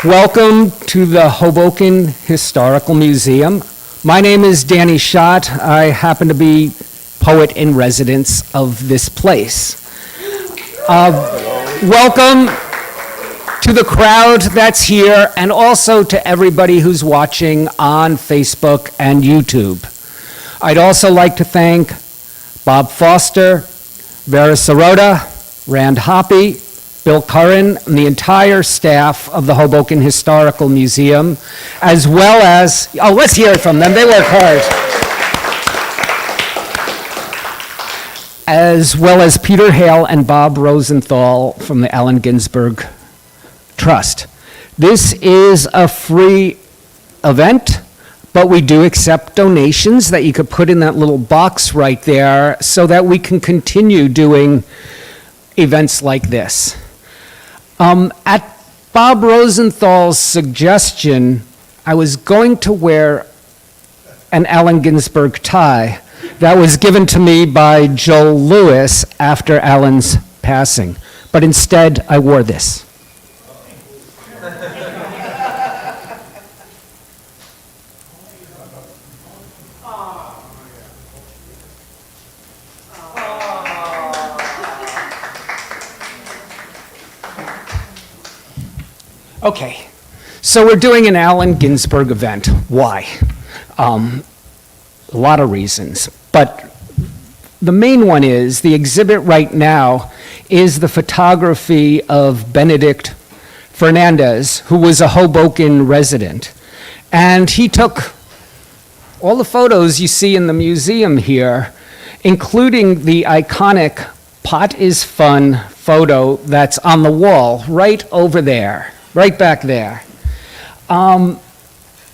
Welcome to the Hoboken Historical Museum. My name is Danny Schott. I happen to be poet in residence of this place. Welcome to the crowd that's here and also to everybody who's watching on Facebook and YouTube. I'd also like to thank Bob Foster, Vera Sirota, Rand Hoppy, Bill Curran, and the entire staff of the Hoboken Historical Museum, as well as, let's hear it from them, they work hard. As well as Peter Hale and Bob Rosenthal from the Allen Ginsberg Trust. This is a free event, but we do accept donations that you could put in that little box right there so that we can continue doing events like this. At Bob Rosenthal's suggestion, I was going to wear an Allen Ginsberg tie that was given to me by Joel Lewis after Allen's passing, but instead I wore this. Okay, so we're doing an Allen Ginsberg event. Why? A lot of reasons, but the main one is the exhibit right now is the photography of Benedict Fernandez, who was a Hoboken resident. And he took all the photos you see in the museum here, including the iconic Pot is Fun photo that's on the wall right over there. Right back there. And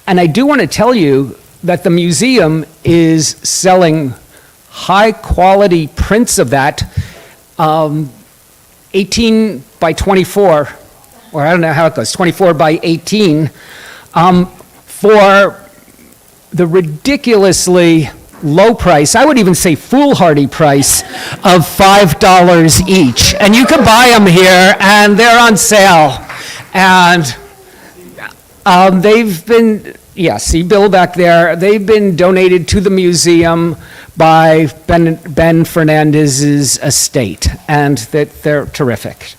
I do want to tell you that the museum is selling high quality prints of that, 18 by 24, or I don't know how it goes, 24 by 18, for the ridiculously low price, I would even say foolhardy price of $5 each. And you can buy them here and they're on sale. And they've been, see Bill back there, they've been donated to the museum by Ben Fernandez's estate, and they're terrific.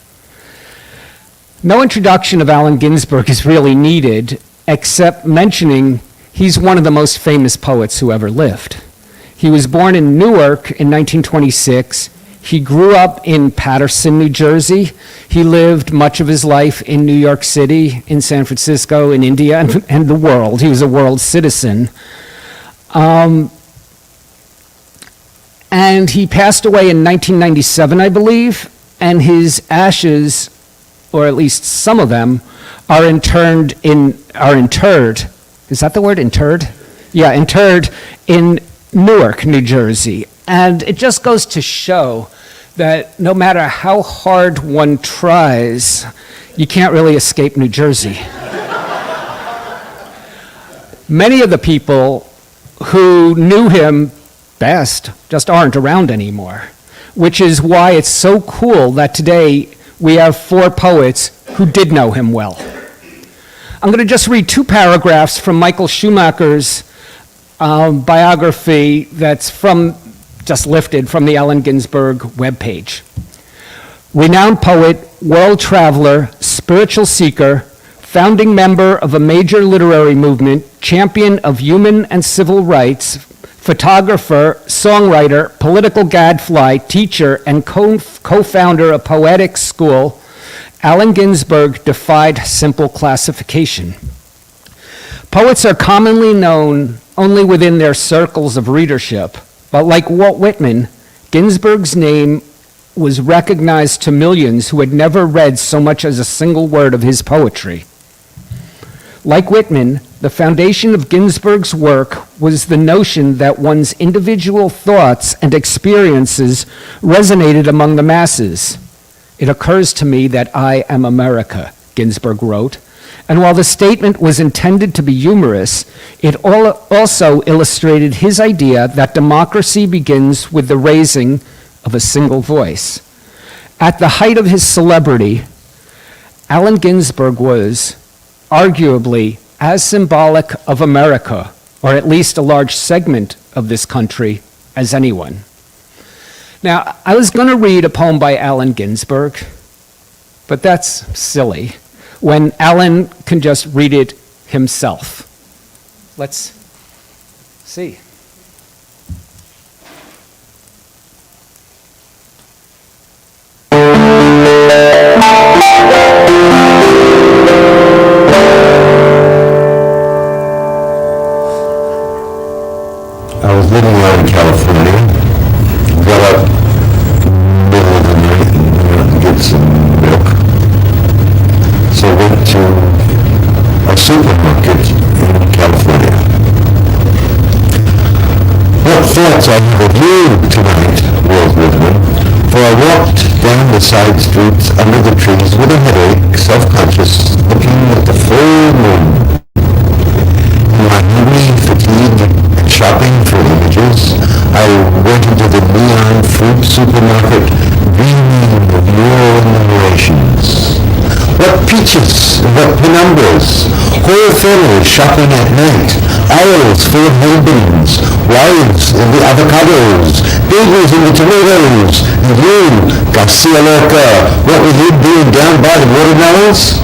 No introduction of Allen Ginsberg is really needed, except mentioning he's one of the most famous poets who ever lived. He was born in Newark in 1926. He grew up in Paterson, New Jersey. He lived much of his life in New York City, in San Francisco, in India, and the world. He was a world citizen. And he passed away in 1997, I believe, and his ashes, or at least some of them, are interred, is that the word, interred? Yeah, interred in Newark, New Jersey. And it just goes to show that no matter how hard one tries, you can't really escape New Jersey. Many of the people who knew him best just aren't around anymore, which is why it's so cool that today we have 4 poets who did know him well. I'm going to just read 2 paragraphs from Michael Schumacher's biography that's just lifted from the Allen Ginsberg webpage. Renowned poet, world traveler, spiritual seeker, founding member of a major literary movement, champion of human and civil rights, photographer, songwriter, political gadfly, teacher, and co-founder of Poetic School, Allen Ginsberg defied simple classification. Poets are commonly known only within their circles of readership, but like Walt Whitman, Ginsberg's name was recognized to millions who had never read so much as a single word of his poetry. Like Whitman, the foundation of Ginsberg's work was the notion that one's individual thoughts and experiences resonated among the masses. It occurs to me that I am America, Ginsberg wrote. And while the statement was intended to be humorous, it also illustrated his idea that democracy begins with the raising of a single voice. At the height of his celebrity, Allen Ginsberg was arguably as symbolic of America, or at least a large segment of this country, as anyone. Now, I was going to read a poem by Allen Ginsberg, but that's silly, when Allen can just read it himself. Let's see. I was living out in California, got up middle of the night and went to get some milk. So I went to a supermarket in California. What thoughts I have of you tonight, Walt Whitman, for I walked down the side streets under the trees with a headache, self-conscious, looking at the full moon. In my hungry fatigue, shopping for images, I went into the neon fruit supermarket, dreaming of your narrations. What peaches and what penumbras, whole families shopping at night, aisles full of beans, wives in the avocados, babies in the tomatoes, and you, Garcia Lorca, what were you doing down by the watermelons?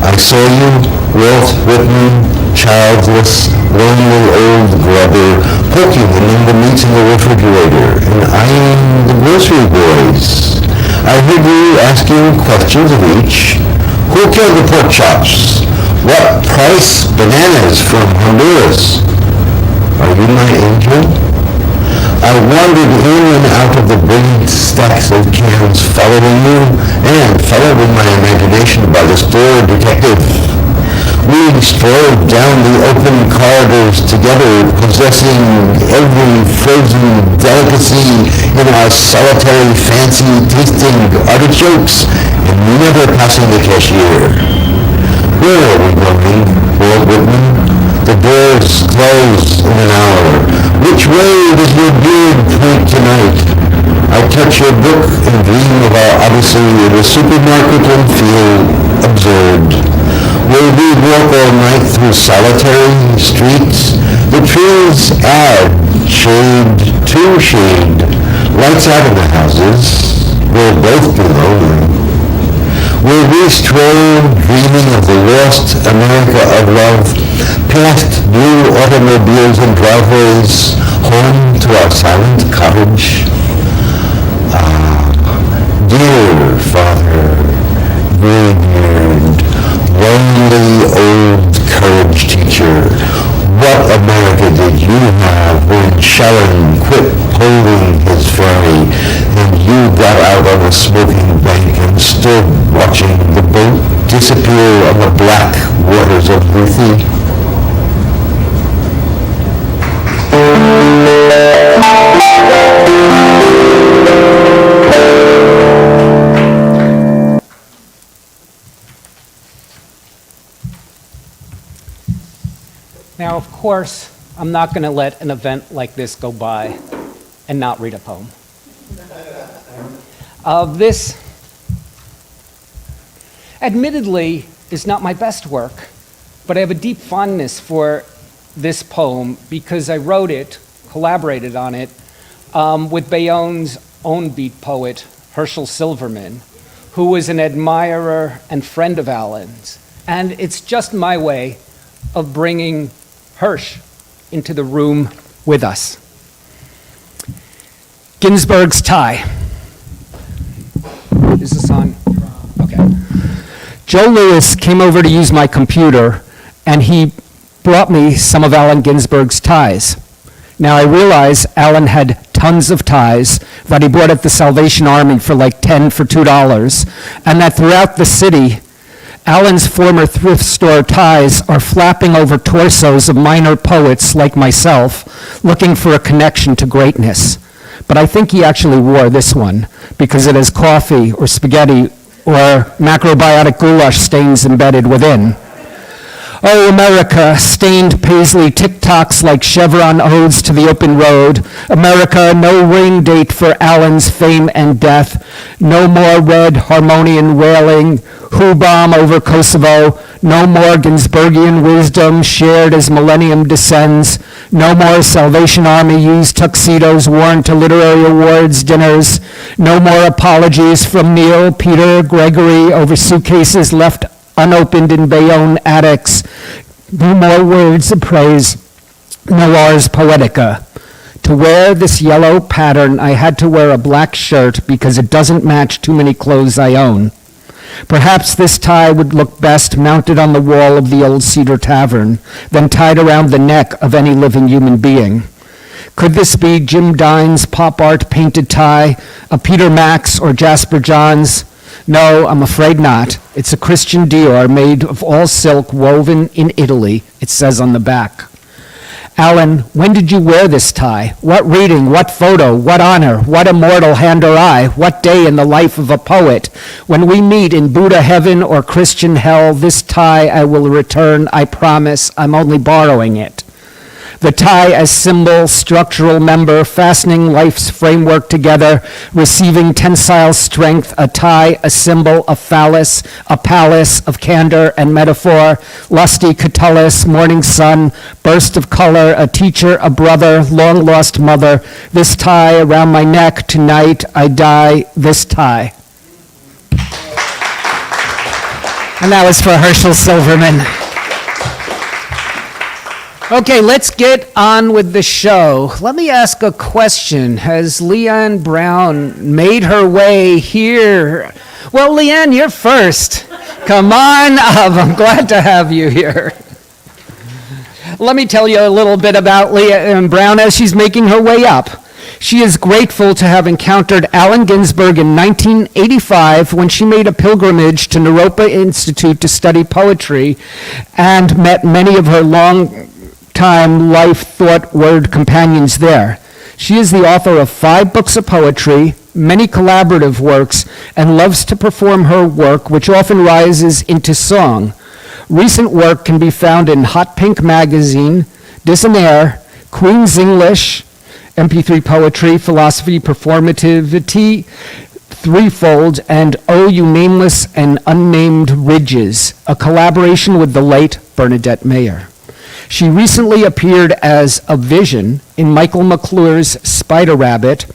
I saw you, Walt Whitman, childless, lonely old grubber, poking among the meats in the refrigerator and eyeing the grocery boys. I heard you asking questions of each. Who killed the pork chops? What price bananas from Honduras? Are you my angel? I wandered in and out of the big stacks of cans following you and followed in my imagination by the store detective. We strolled down the open corridors together, possessing every frozen delicacy in our solitary fancy-tasting artichokes, and never passing the cashier. Where are we going, Walt Whitman? The doors close in an hour. Which way does your beard point tonight? I touch your book and dream of our odyssey in a supermarket and feel absurd. Will we walk all night through solitary streets? The trees add shade to shade. Lights out in the houses. We'll both be lonely. Will we stroll dreaming of the lost America of love, past blue automobiles and driveways, home to our silent cottage? Ah, dear Father, gray-haired, lonely old courage teacher, what America did you have when Sharon quit holding his ferry and you got out on a smoking bank and stood watching the boat disappear on the black waters of Lethe? Now, of course, I'm not going to let an event like this go by and not read a poem. This, admittedly, is not my best work, but I have a deep fondness for this poem because I wrote it, collaborated on it, with Bayonne's own beat poet, Herschel Silverman, who was an admirer and friend of Allen's. And it's just my way of bringing Hirsch into the room with us. Ginsberg's tie. Is this on? Okay. Joe Lewis came over to use my computer, and he brought me some of Allen Ginsberg's ties. Now, I realize Allen had tons of ties that he bought at the Salvation Army for like 10 for $2, and that throughout the city, Allen's former thrift store ties are flapping over torsos of minor poets like myself, looking for a connection to greatness. But I think he actually wore this one because it has coffee or spaghetti or macrobiotic goulash stains embedded within. Oh, America, stained paisley tick-tocks like chevron odes to the open road. America, no ring date for Allen's fame and death. No more red harmonian wailing, who-bomb over Kosovo. No more Ginsbergian wisdom shared as millennium descends. No more Salvation Army used tuxedos worn to literary awards dinners. No more apologies from Neil, Peter, Gregory over suitcases left unopened in Bayonne attics. No more words of praise, no ars poetica. To wear this yellow pattern, I had to wear a black shirt because it doesn't match too many clothes I own. Perhaps this tie would look best mounted on the wall of the old Cedar Tavern, then tied around the neck of any living human being. Could this be Jim Dine's pop art painted tie, a Peter Max or Jasper Johns? No, I'm afraid not. It's a Christian Dior made of all silk woven in Italy, it says on the back. Allen, when did you wear this tie? What reading, what photo, what honor, what immortal hand or eye, what day in the life of a poet? When we meet in Buddha heaven or Christian hell, this tie I will return, I promise, I'm only borrowing it. The tie as symbol, structural member, fastening life's framework together, receiving tensile strength, a tie, a symbol, a phallus, a palace of candor and metaphor, lusty Catullus, morning sun, burst of color, a teacher, a brother, long-lost mother, this tie around my neck, tonight I die, this tie. And that was for Herschel Silverman. Okay, let's get on with the show. Let me ask a question. Has Leanne Brown made her way here? Well, Leanne, you're first. Come on up. I'm glad to have you here. Let me tell you a little bit about Leanne Brown as she's making her way up. She is grateful to have encountered Allen Ginsberg in 1985 when she made a pilgrimage to Naropa Institute to study poetry and met many of her long-time life thought word companions there. She is the author of 5 books of poetry, many collaborative works, and loves to perform her work, which often rises into song. Recent work can be found in Hot Pink Magazine, Dissonare, Queen's English, MP3 Poetry, Philosophy, Performativity, Threefold, and Oh You Nameless and Unnamed Ridges, a collaboration with the late Bernadette Mayer. She recently appeared as a vision in Michael McClure's Spider Rabbit,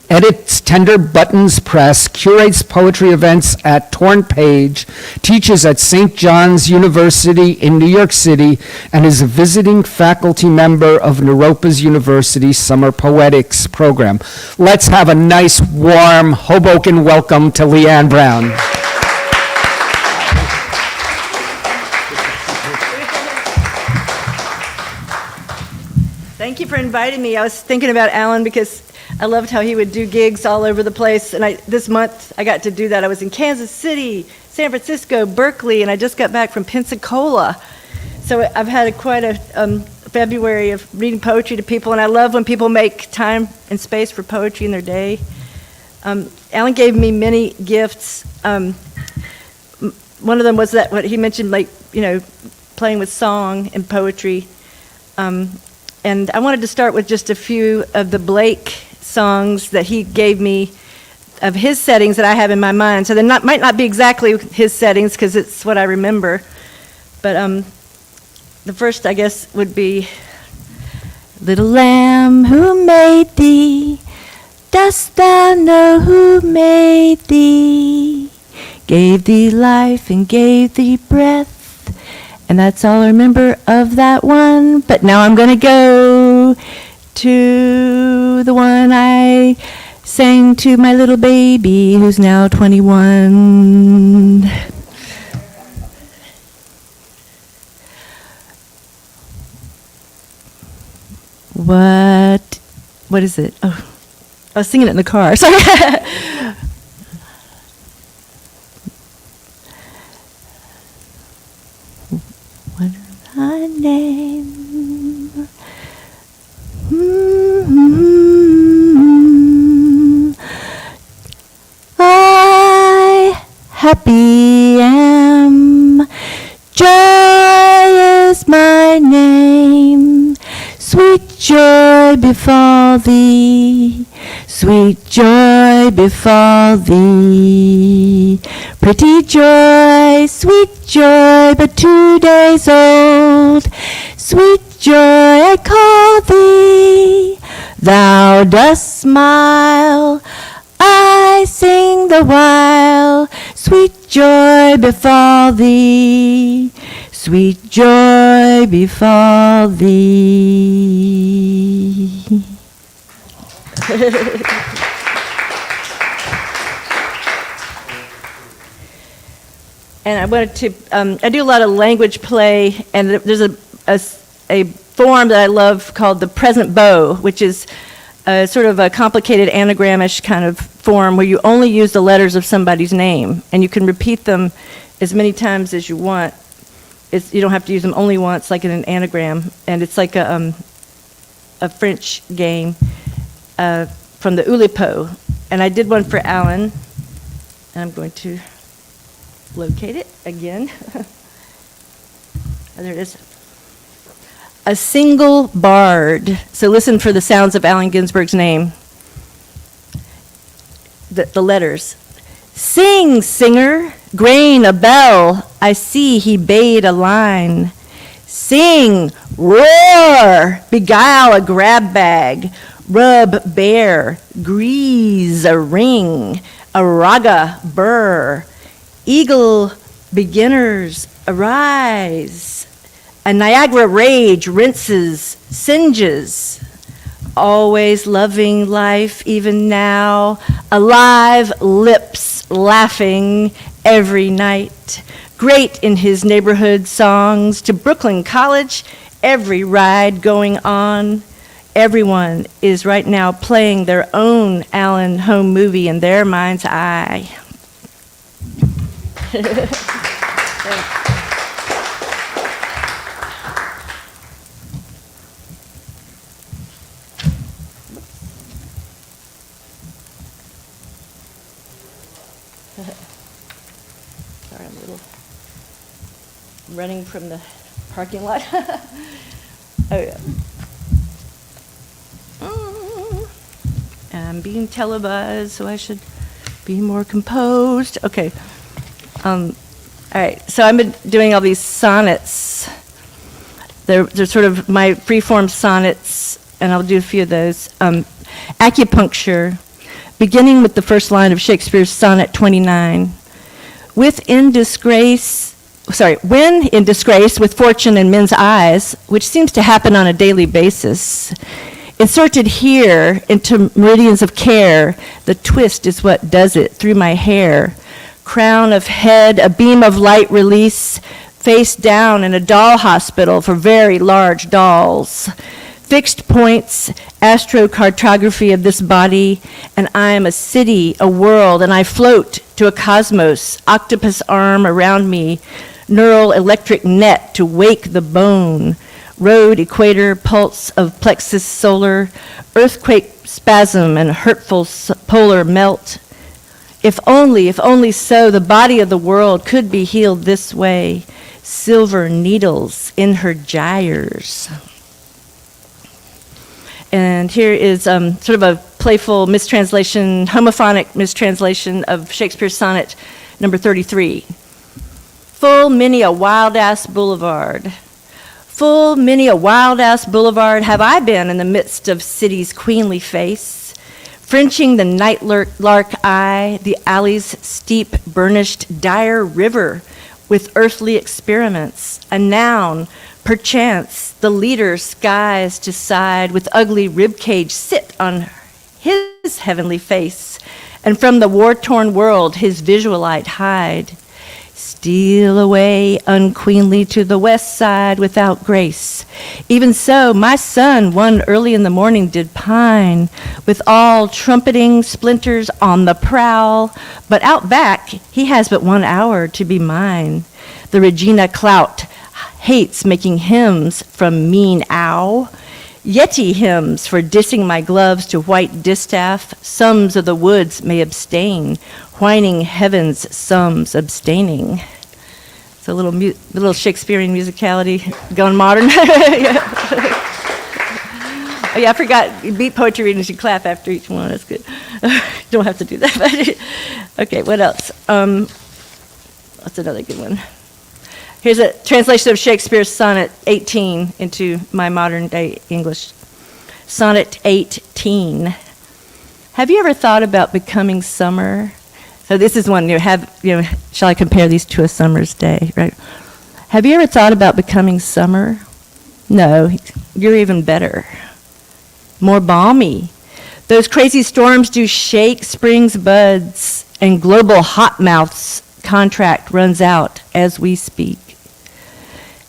edits Tender Buttons Press, curates poetry events at Torn Page, teaches at St. John's University in New York City, and is a visiting faculty member of Naropa's University Summer Poetics program. Let's have a nice, warm Hoboken welcome to Leanne Brown. Thank you for inviting me. I was thinking about Allen because I loved how he would do gigs all over the place. And this month, I got to do that. I was in Kansas City, San Francisco, Berkeley, and I just got back from Pensacola. So I've had quite a February of reading poetry to people, and I love when people make time and space for poetry in their day. Allen gave me many gifts. One of them was that what he mentioned, like, playing with song and poetry. And I wanted to start with just a few of the Blake songs that he gave me of his settings that I have in my mind. So they might not be exactly his settings because it's what I remember. But the first, I guess, would be, Little lamb, who made thee? Dost thou know who made thee? Gave thee life and gave thee breath. And that's all I remember of that one. But now I'm going to go to the one I sang to my little baby who's now 21. What is it? Oh, I was singing it in the car. Sorry. My name. I happy am, joy befall thee, sweet joy befall thee. Pretty joy, sweet joy, but 2 days old. Sweet joy, I call thee. Thou dost smile, I sing the while. Sweet joy befall thee, sweet joy befall thee. And I wanted to, I do a lot of language play, and there's a form that I love called the present bow, which is sort of a complicated anagramish kind of form where you only use the letters of somebody's name, and you can repeat them as many times as you want. You don't have to use them only once, like in an anagram, and it's like a French game from the Oulipo. And I did one for Alan, and I'm going to locate it again. There it is. A single bard. So listen for the sounds of Allen Ginsberg's name. The letters. Sing, singer, grain a bell. I see he bade a line. Sing, roar, beguile a grab bag. Rub bare, grease a ring. A raga burr. Eagle beginners arise. A Niagara rage rinses, singes, always loving life even now, alive lips laughing every night, great in his neighborhood songs, to Brooklyn College, every ride going on. Everyone is right now playing their own Allen home movie in their mind's eye. Sorry, I'm a little running from the parking lot. Oh, yeah. I'm being televised, so I should be more composed. Okay. All right, so I've been doing all these sonnets. They're sort of my free-form sonnets, and I'll do a few of those. Acupuncture, beginning with the first line of Shakespeare's Sonnet 29. When in disgrace with fortune in men's eyes, which seems to happen on a daily basis, inserted here into meridians of care, the twist is what does it through my hair. Crown of head, a beam of light release, face down in a doll hospital for very large dolls. Fixed points, astrocartography of this body, and I am a city, a world, and I float to a cosmos, octopus arm around me, neural electric net to wake the bone, road equator, pulse of plexus solar, earthquake spasm and hurtful polar melt. If only so, the body of the world could be healed this way, silver needles in her gyres. And here is sort of a playful mistranslation, homophonic mistranslation of Shakespeare's sonnet number 33. Full many a wild-ass boulevard. Full many a wild-ass boulevard have I been in the midst of city's queenly face, Frenching the night lark eye, the alley's steep, burnished, dire river with earthly experiments, a noun, perchance, the leader skies to side with ugly ribcage sit on his heavenly face, and from the war-torn world his visualite hide. Steal away unqueenly to the west side without grace. Even so, my son one early in the morning did pine, with all trumpeting splinters on the prowl, but out back he has but 1 hour to be mine. The Regina Clout hates making hymns from mean ow. Yeti hymns for dissing my gloves to white distaff, sums of the woods may abstain, whining heavens sums abstaining. It's a little Shakespearean musicality going modern. Oh, yeah, I forgot. You beat poetry readings, you clap after each one. That's good. You don't have to do that. Okay, what else? What's another good one? Here's a translation of Shakespeare's Sonnet 18 into my modern day English. Sonnet 18. Have you ever thought about becoming summer? So this is one, shall I compare these to a summer's day, right? Have you ever thought about becoming summer? No, you're even better. More balmy. Those crazy storms do shake spring's buds, and global hot mouth's contract runs out as we speak.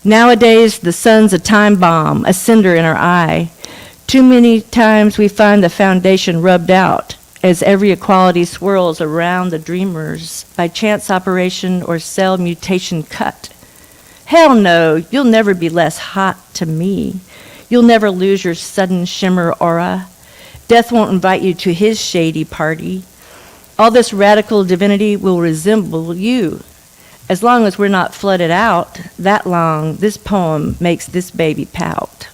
Nowadays, the sun's a time bomb, a cinder in our eye. Too many times we find the foundation rubbed out as every equality swirls around the dreamers by chance operation or cell mutation cut. Hell no, you'll never be less hot to me. You'll never lose your sudden shimmer aura. Death won't invite you to his shady party. All this radical divinity will resemble you. As long as we're not flooded out that long, this poem makes this baby pout.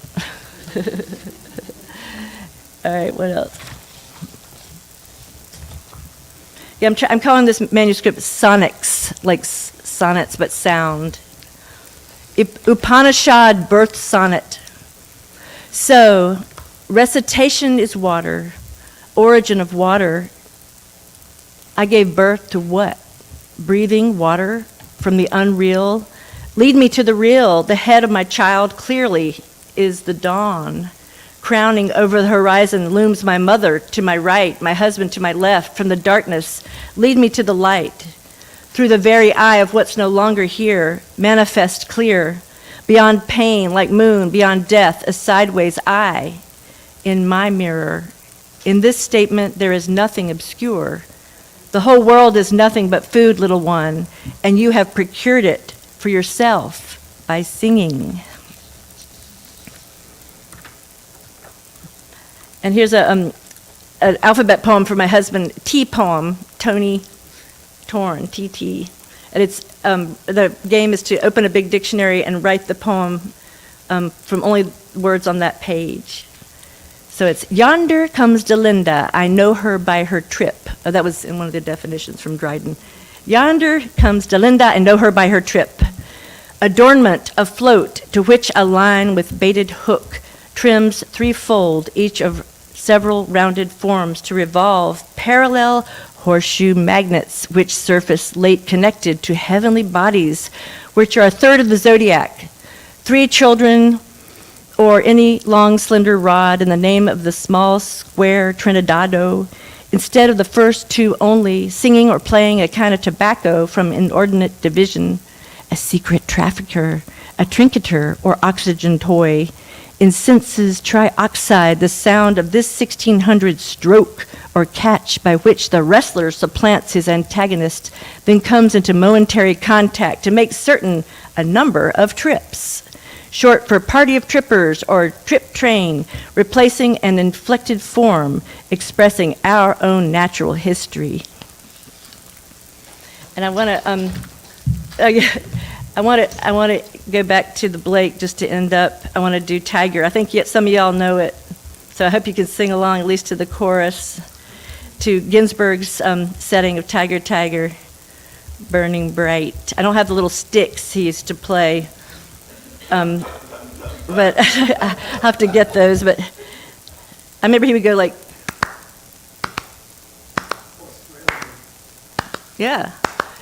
All right, what else? Yeah, I'm calling this manuscript sonics, like sonnets, but sound. Upanishad birth sonnet. So, recitation is water, origin of water. I gave birth to what? Breathing water from the unreal. Lead me to the real. The head of my child clearly is the dawn. Crowning over the horizon looms my mother to my right, my husband to my left. From the darkness, lead me to the light. Through the very eye of what's no longer here, manifest clear. Beyond pain, like moon, beyond death, a sideways eye. In my mirror, in this statement, there is nothing obscure. The whole world is nothing but food, little one, and you have procured it for yourself by singing. And here's an alphabet poem for my husband, T poem, Tony Torn, TT. And it's the game is to open a big dictionary and write the poem from only words on that page. So it's, yonder comes Delinda, I know her by her trip. Oh, that was in one of the definitions from Dryden. Yonder comes Delinda, I know her by her trip. Adornment afloat, to which a line with baited hook trims threefold, each of several rounded forms to revolve parallel horseshoe magnets, which surface late connected to heavenly bodies, which are a third of the zodiac. 3 children, or any long slender rod in the name of the small square Trinidado, instead of the first 2 only, singing or playing a kind of tobacco from inordinate division, a secret trafficker, a trinketer, or oxygen toy, incenses trioxide the sound of this 1600 stroke or catch by which the wrestler supplants his antagonist, then comes into momentary contact to make certain a number of trips. Short for party of trippers or trip train, replacing an inflected form, expressing our own natural history. And I want to go back to the Blake just to end up. I want to do Tiger. I think some of y'all know it, so I hope you can sing along at least to the chorus, to Ginsberg's setting of Tiger, Tiger, burning bright. I don't have the little sticks he used to play, but I have to get those. But I remember he would go like, yeah.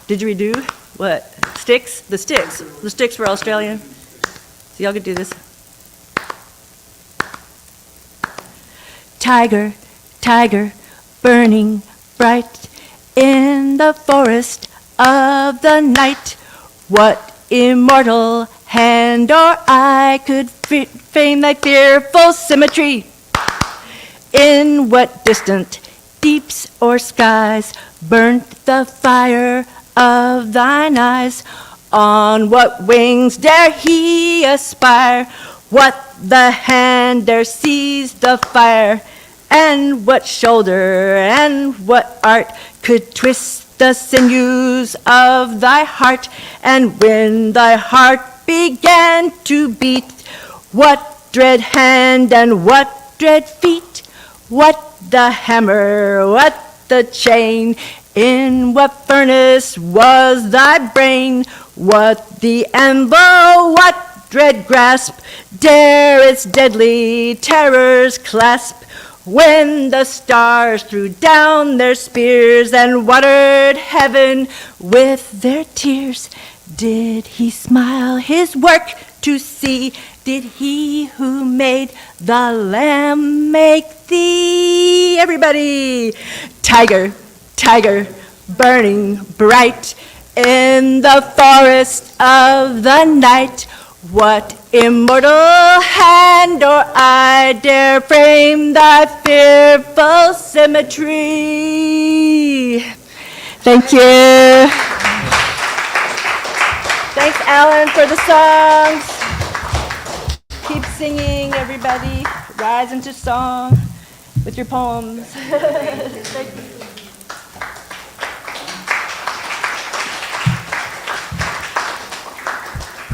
Did you redo what? Sticks? The sticks. The sticks were Australian. So y'all could do this. Tiger, tiger, burning bright in the forest of the night. What immortal hand or eye could feign thy fearful symmetry? In what distant deeps or skies burnt the fire of thine eyes? On what wings dare he aspire? What the hand dare seize the fire? And what shoulder and what art could twist the sinews of thy heart? And when thy heart began to beat, what dread hand and what dread feet? What the hammer? What the chain? In what furnace was thy brain? What the anvil? What dread grasp dare its deadly terrors clasp? When the stars threw down their spears and watered heaven with their tears, did he smile his work to see? Did he who made the lamb make thee? Everybody! Tiger, tiger, burning bright in the forest of the night. What immortal hand or eye dare frame thy fearful symmetry? Thank you. Thanks, Alan, for the songs. Keep singing, everybody. Rise into song with your poems. Thank you.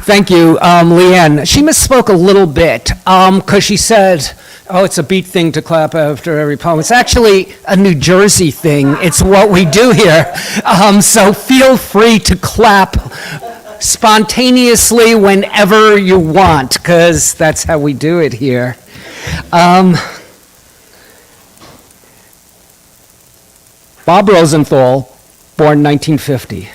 Thank you, Leanne. She misspoke a little bit because she said, oh, it's a beat thing to clap after every poem. It's actually a New Jersey thing. It's what we do here. So feel free to clap spontaneously whenever you want, because that's how we do it here. Bob Rosenthal, born 1950.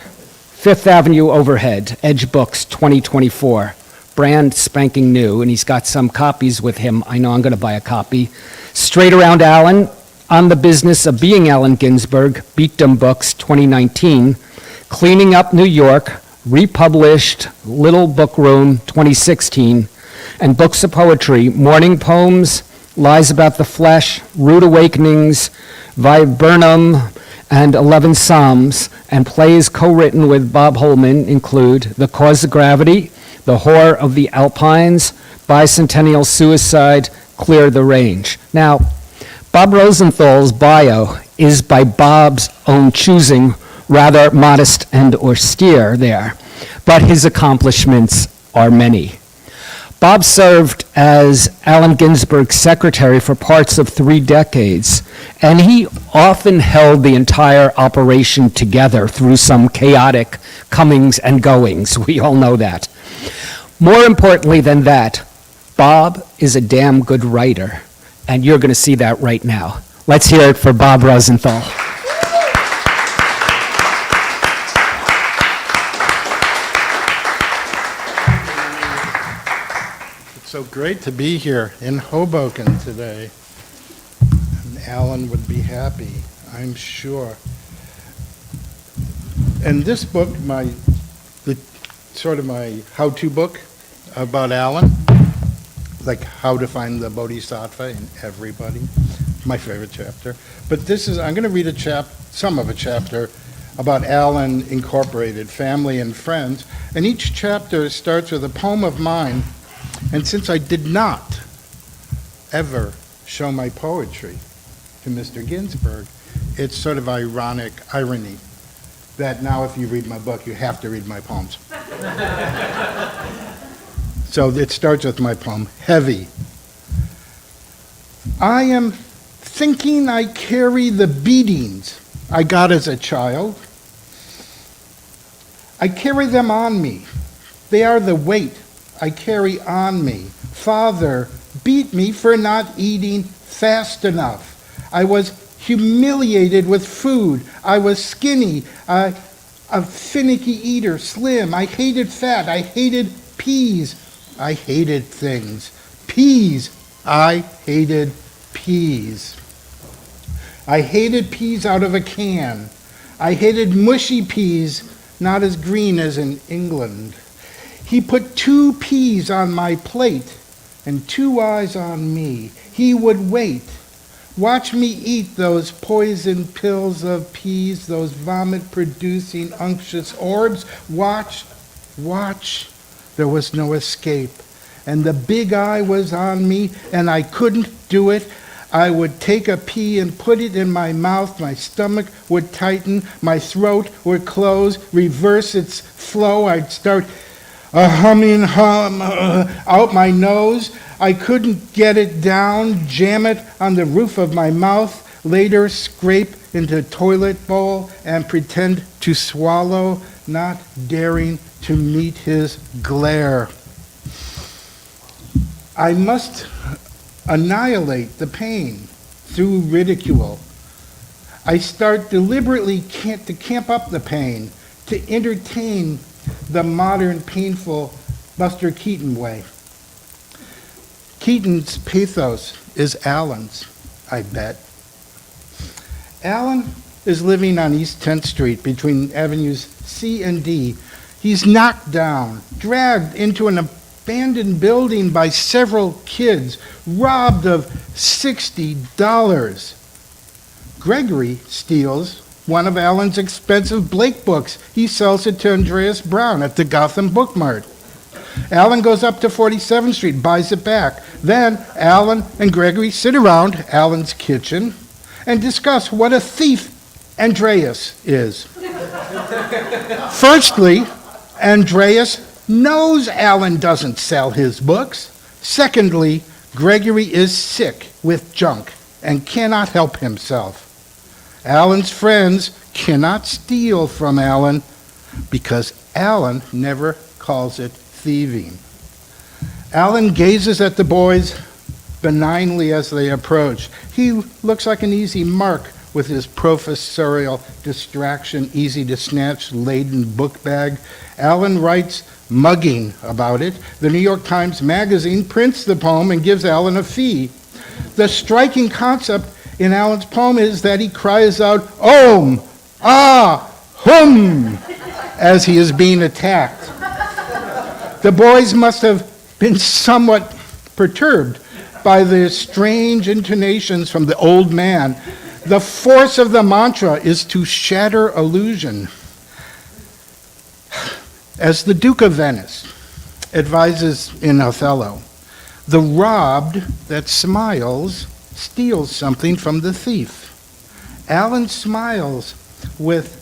Fifth Avenue overhead, Edge Books, 2024. Brand spanking new, and he's got some copies with him. I know I'm going to buy a copy. Straight Around Alan, On the Business of Being Allen Ginsberg, Beatdom Books, 2019. Cleaning Up New York, republished, Little Book Room, 2016. And books of poetry, Morning Poems, Lies About the Flesh, Rude Awakenings, Viburnum, and 11 Psalms, and plays co-written with Bob Holman include The Cause of Gravity, The Whore of the Alpines, Bicentennial Suicide, Clear the Range. Now, Bob Rosenthal's bio is by Bob's own choosing, rather modest and austere there, but his accomplishments are many. Bob served as Allen Ginsberg's secretary for parts of 3 decades, and he often held the entire operation together through some chaotic comings and goings. We all know that. More importantly than that, Bob is a damn good writer, and you're going to see that right now. Let's hear it for Bob Rosenthal. So great to be here in Hoboken today. And Alan would be happy, I'm sure. And this book, my how-to book about Alan, like how to find the Bodhisattva in everybody, my favorite chapter. But I'm going to read some of a chapter about Alan Incorporated, Family and Friends. And each chapter starts with a poem of mine. And since I did not ever show my poetry to Mr. Ginsberg, it's sort of irony that now if you read my book, you have to read my poems. So it starts with my poem, Heavy. I am thinking I carry the beatings I got as a child. I carry them on me. They are the weight I carry on me. Father beat me for not eating fast enough. I was humiliated with food. I was skinny, a finicky eater, slim. I hated fat. I hated peas. I hated things. Peas. I hated peas. I hated peas out of a can. I hated mushy peas, not as green as in England. He put 2 peas on my plate and 2 eyes on me. He would wait. Watch me eat those poison pills of peas, those vomit-producing unctuous orbs. Watch. There was no escape. And the big eye was on me, and I couldn't do it. I would take a pea and put it in my mouth. My stomach would tighten. My throat would close, reverse its flow. I'd start a humming hum out my nose. I couldn't get it down, jam it on the roof of my mouth, later scrape into a toilet bowl and pretend to swallow, not daring to meet his glare. I must annihilate the pain through ridicule. I start deliberately to camp up the pain, to entertain the modern painful Buster Keaton way. Keaton's pathos is Alan's, I bet. Alan is living on East 10th Street between Avenues C and D. He's knocked down, dragged into an abandoned building by several kids, robbed of $60. Gregory steals one of Alan's expensive Blake books. He sells it to Andreas Brown at the Gotham Book Mart. Alan goes up to 47th Street, buys it back. Then Alan and Gregory sit around Alan's kitchen and discuss what a thief Andreas is. Firstly, Andreas knows Alan doesn't sell his books. Secondly, Gregory is sick with junk and cannot help himself. Alan's friends cannot steal from Alan because Alan never calls it thieving. Alan gazes at the boys benignly as they approach. He looks like an easy mark with his professorial distraction, easy-to-snatch, laden book bag. Alan writes mugging about it. The New York Times Magazine prints the poem and gives Alan a fee. The striking concept in Alan's poem is that he cries out, "Om! Ah! Hum!" as he is being attacked. The boys must have been somewhat perturbed by the strange intonations from the old man. The force of the mantra is to shatter illusion. As the Duke of Venice advises in Othello, the robbed that smiles steals something from the thief. Alan smiles with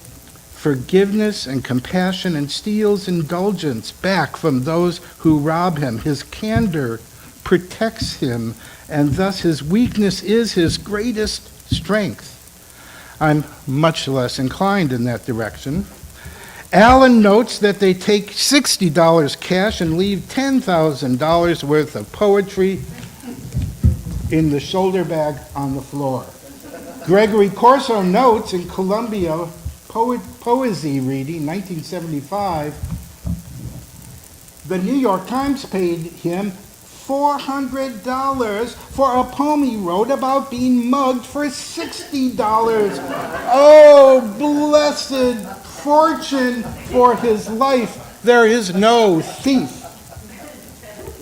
forgiveness and compassion and steals indulgence back from those who rob him. His candor protects him, and thus his weakness is his greatest strength. I'm much less inclined in that direction. Alan notes that they take $60 cash and leave $10,000 worth of poetry in the shoulder bag on the floor. Gregory Corso notes in Columbia Poesy Reading, 1975, the New York Times paid him $400 for a poem he wrote about being mugged for $60. Oh, blessed fortune for his life. There is no thief.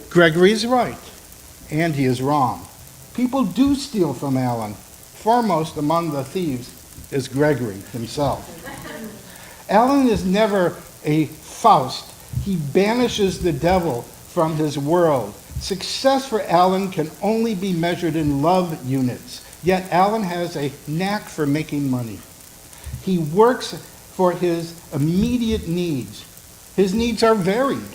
Gregory is right, and he is wrong. People do steal from Alan. Foremost among the thieves is Gregory himself. Alan is never a Faust. He banishes the devil from his world. Success for Alan can only be measured in love units, yet Alan has a knack for making money. He works for his immediate needs. His needs are varied.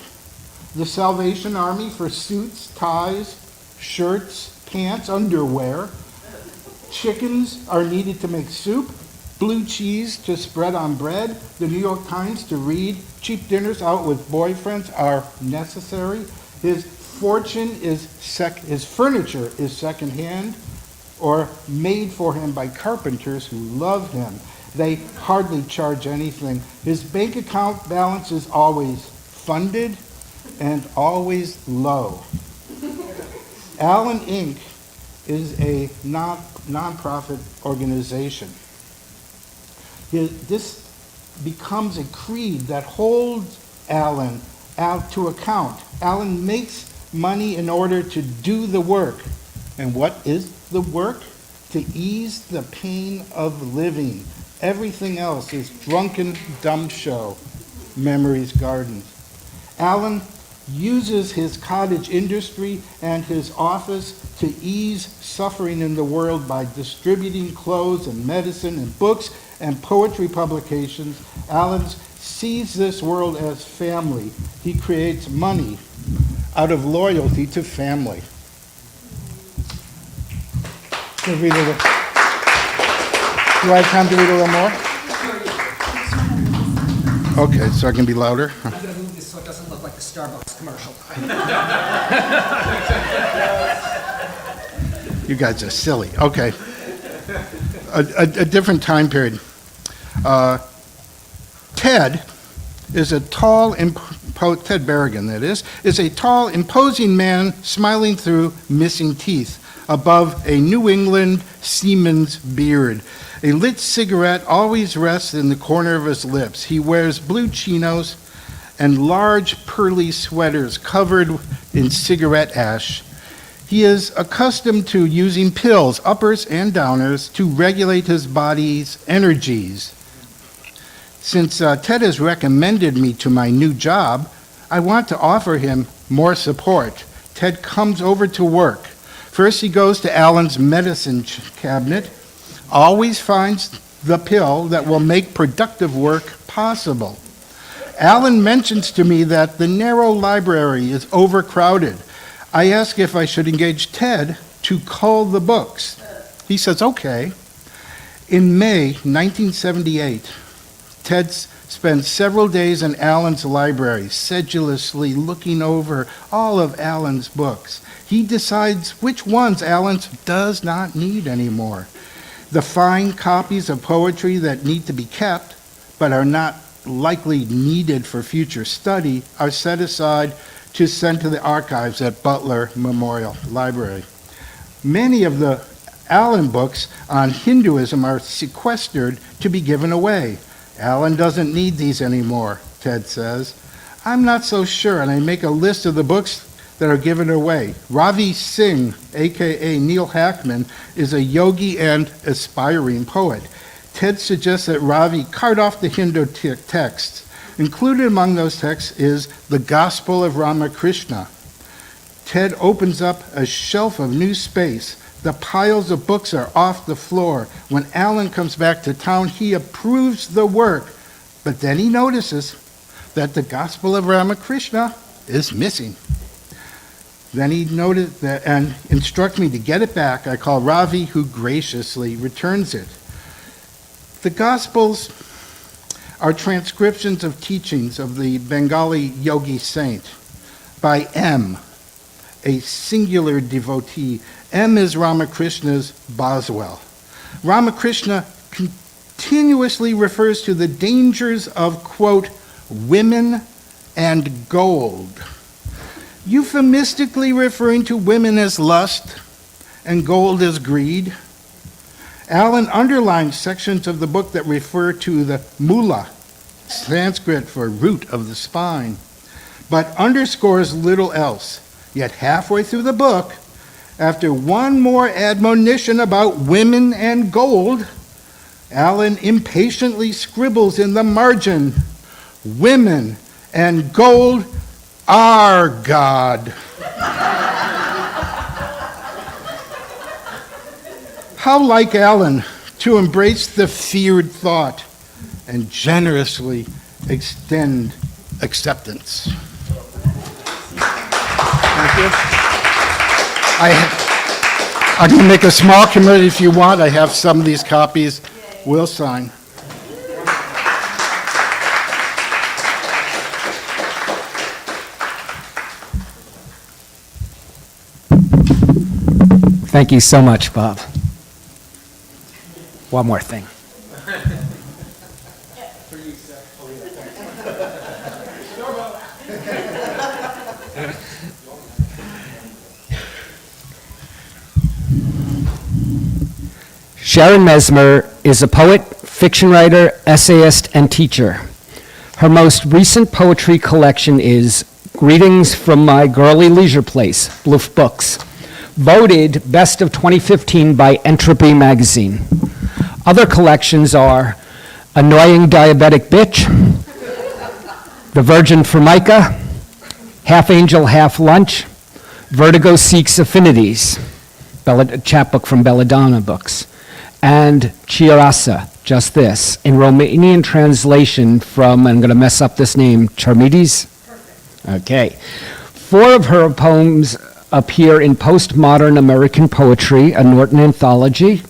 The Salvation Army for suits, ties, shirts, pants, underwear. Chickens are needed to make soup. Blue cheese to spread on bread. The New York Times to read. Cheap dinners out with boyfriends are necessary. His furniture is secondhand or made for him by carpenters who love him. They hardly charge anything. His bank account balance is always funded and always low. Alan Inc. is a non-profit organization. This becomes a creed that holds Alan out to account. Alan makes money in order to do the work. And what is the work? To ease the pain of living. Everything else is drunken dumb show. Memory's Gardens. Alan uses his cottage industry and his office to ease suffering in the world by distributing clothes and medicine and books and poetry publications. Alan's sees this world as family. He creates money out of loyalty to family. Can I read a little? Do I have time to read a little more? Okay, so I can be louder. I'm going to move this so it doesn't look like the Starbucks commercial. You guys are silly. Okay. A different time period. Ted is a tall, Ted Berrigan, that is a tall, imposing man smiling through missing teeth above a New England seaman's beard. A lit cigarette always rests in the corner of his lips. He wears blue chinos and large pearly sweaters covered in cigarette ash. He is accustomed to using pills, uppers and downers, to regulate his body's energies. Since Ted has recommended me to my new job, I want to offer him more support. Ted comes over to work. First, he goes to Alan's medicine cabinet, always finds the pill that will make productive work possible. Alan mentions to me that the narrow library is overcrowded. I ask if I should engage Ted to cull the books. He says, okay. In May 1978, Ted spends several days in Alan's library, sedulously looking over all of Alan's books. He decides which ones Alan does not need anymore. The fine copies of poetry that need to be kept, but are not likely needed for future study, are set aside to send to the archives at Butler Memorial Library. Many of the Alan books on Hinduism are sequestered to be given away. Alan doesn't need these anymore, Ted says. I'm not so sure, and I make a list of the books that are given away. Ravi Singh, a.k.a. Neil Hackman, is a yogi and aspiring poet. Ted suggests that Ravi cart off the Hindu texts. Included among those texts is the Gospel of Ramakrishna. Ted opens up a shelf of new space. The piles of books are off the floor. When Alan comes back to town, he approves the work, but then he notices that the Gospel of Ramakrishna is missing. Then he noted that and instructs me to get it back. I call Ravi, who graciously returns it. The Gospels are transcriptions of teachings of the Bengali yogi saint by M, a singular devotee. M is Ramakrishna's Boswell. Ramakrishna continuously refers to the dangers of, quote, women and gold, euphemistically referring to women as lust and gold as greed. Alan underlines sections of the book that refer to the mula, Sanskrit for root of the spine, but underscores little else. Yet halfway through the book, after one more admonition about women and gold, Alan impatiently scribbles in the margin, women and gold are God. How like Alan to embrace the feared thought and generously extend acceptance. Thank you. I can make a small commitment if you want. I have some of these copies. We'll sign. Thank you so much, Bob. One more thing. Sharon Mesmer is a poet, fiction writer, essayist, and teacher. Her most recent poetry collection is Greetings from My Girly Leisure Place, Bloof Books, voted Best of 2015 by Entropy magazine. Other collections are Annoying Diabetic Bitch, The Virgin Formica, Half Angel, Half Lunch, Vertigo Seeks Affinities, a chapbook from Belladonna Books, and Chiarasa, just this, in Romanian translation from, I'm going to mess up this name, Charmides? Okay. 4 of her poems appear in Postmodern American Poetry, a Norton anthology.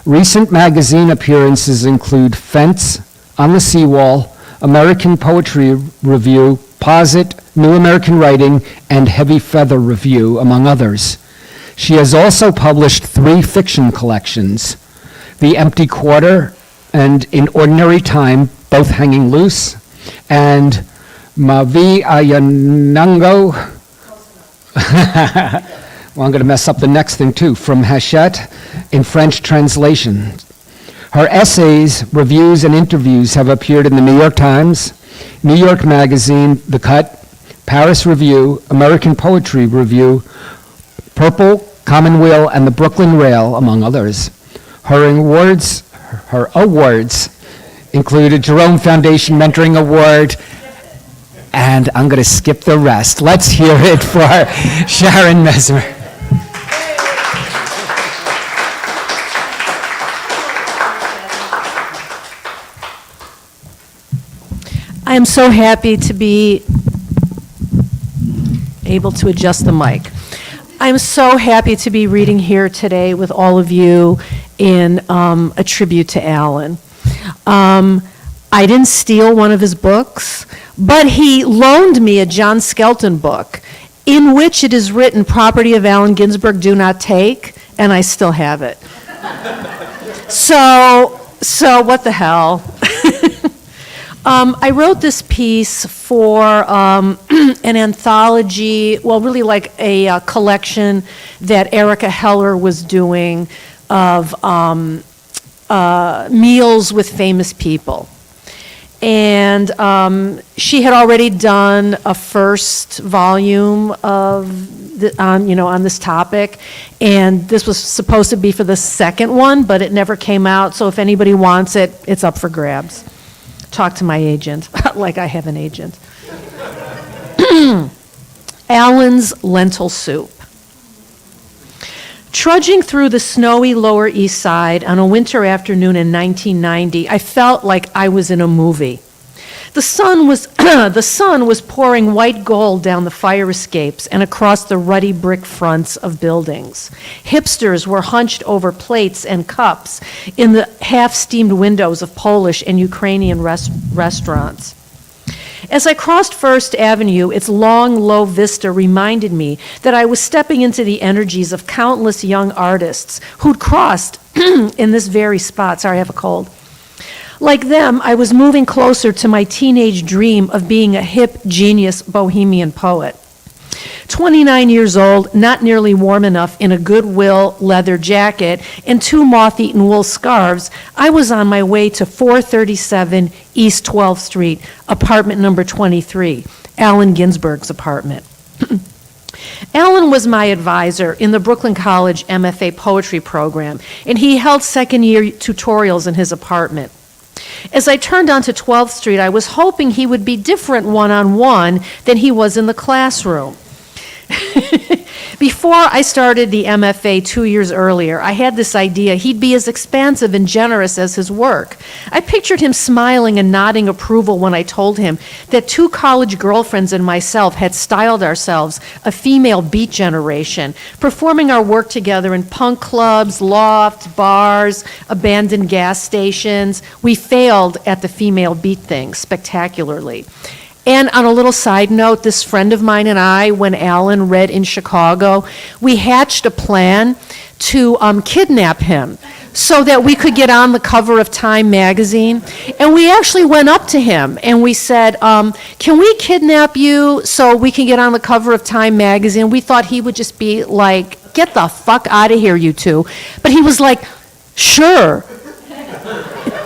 Recent magazine appearances include Fence, On the Seawall, American Poetry Review, Posit, New American Writing, and Heavy Feather Review, among others. She has also published 3 fiction collections, The Empty Quarter and In Ordinary Time, both hanging loose, and Mavi Ayanango. Well, I'm going to mess up the next thing too, from Hachette in French translation. Her essays, reviews, and interviews have appeared in the New York Times, New York Magazine, The Cut, Paris Review, American Poetry Review, Purple, Commonweal, and the Brooklyn Rail, among others. Her awards include a Jerome Foundation Mentoring Award, and I'm going to skip the rest. Let's hear it for Sharon Mesmer. I am so happy to be able to adjust the mic. I'm so happy to be reading here today with all of you in a tribute to Alan. I didn't steal one of his books, but he loaned me a John Skelton book in which it is written, "Property of Allen Ginsberg, do not take," and I still have it. So what the hell? I wrote this piece for an anthology, well, really like a collection that Erica Heller was doing of meals with famous people. And she had already done a first volume of on this topic, and this was supposed to be for the second one, but it never came out. So if anybody wants it, it's up for grabs. Talk to my agent, like I have an agent. Alan's lentil soup. Trudging through the snowy Lower East Side on a winter afternoon in 1990, I felt like I was in a movie. The sun was pouring white gold down the fire escapes and across the ruddy brick fronts of buildings. Hipsters were hunched over plates and cups in the half-steamed windows of Polish and Ukrainian restaurants. As I crossed First Avenue, its long, low vista reminded me that I was stepping into the energies of countless young artists who'd crossed in this very spot. Sorry, I have a cold. Like them, I was moving closer to my teenage dream of being a hip, genius, bohemian poet. 29 years old, not nearly warm enough in a Goodwill leather jacket and 2 moth-eaten wool scarves, I was on my way to 437 East 12th Street, apartment number 23, Allen Ginsberg's apartment. Alan was my advisor in the Brooklyn College MFA poetry program, and he held second-year tutorials in his apartment. As I turned onto 12th Street, I was hoping he would be different one-on-one than he was in the classroom. Before I started the MFA 2 years earlier, I had this idea he'd be as expansive and generous as his work. I pictured him smiling and nodding approval when I told him that 2 college girlfriends and myself had styled ourselves a female beat generation, performing our work together in punk clubs, lofts, bars, abandoned gas stations. We failed at the female beat thing spectacularly. And on a little side note, this friend of mine and I, when Alan read in Chicago, we hatched a plan to kidnap him so that we could get on the cover of Time magazine. And we actually went up to him and we said, can we kidnap you so we can get on the cover of Time magazine? We thought he would just be like, get the fuck out of here, you two. But he was like, sure.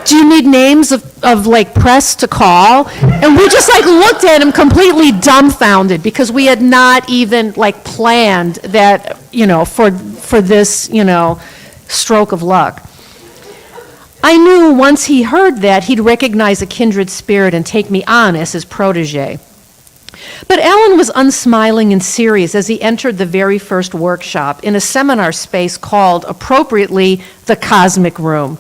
Do you need names of like press to call? And we just like looked at him completely dumbfounded because we had not even like planned that, for this, stroke of luck. I knew once he heard that, he'd recognize a kindred spirit and take me on as his protege. But Alan was unsmiling and serious as he entered the very first workshop in a seminar space called, appropriately, the Cosmic Room.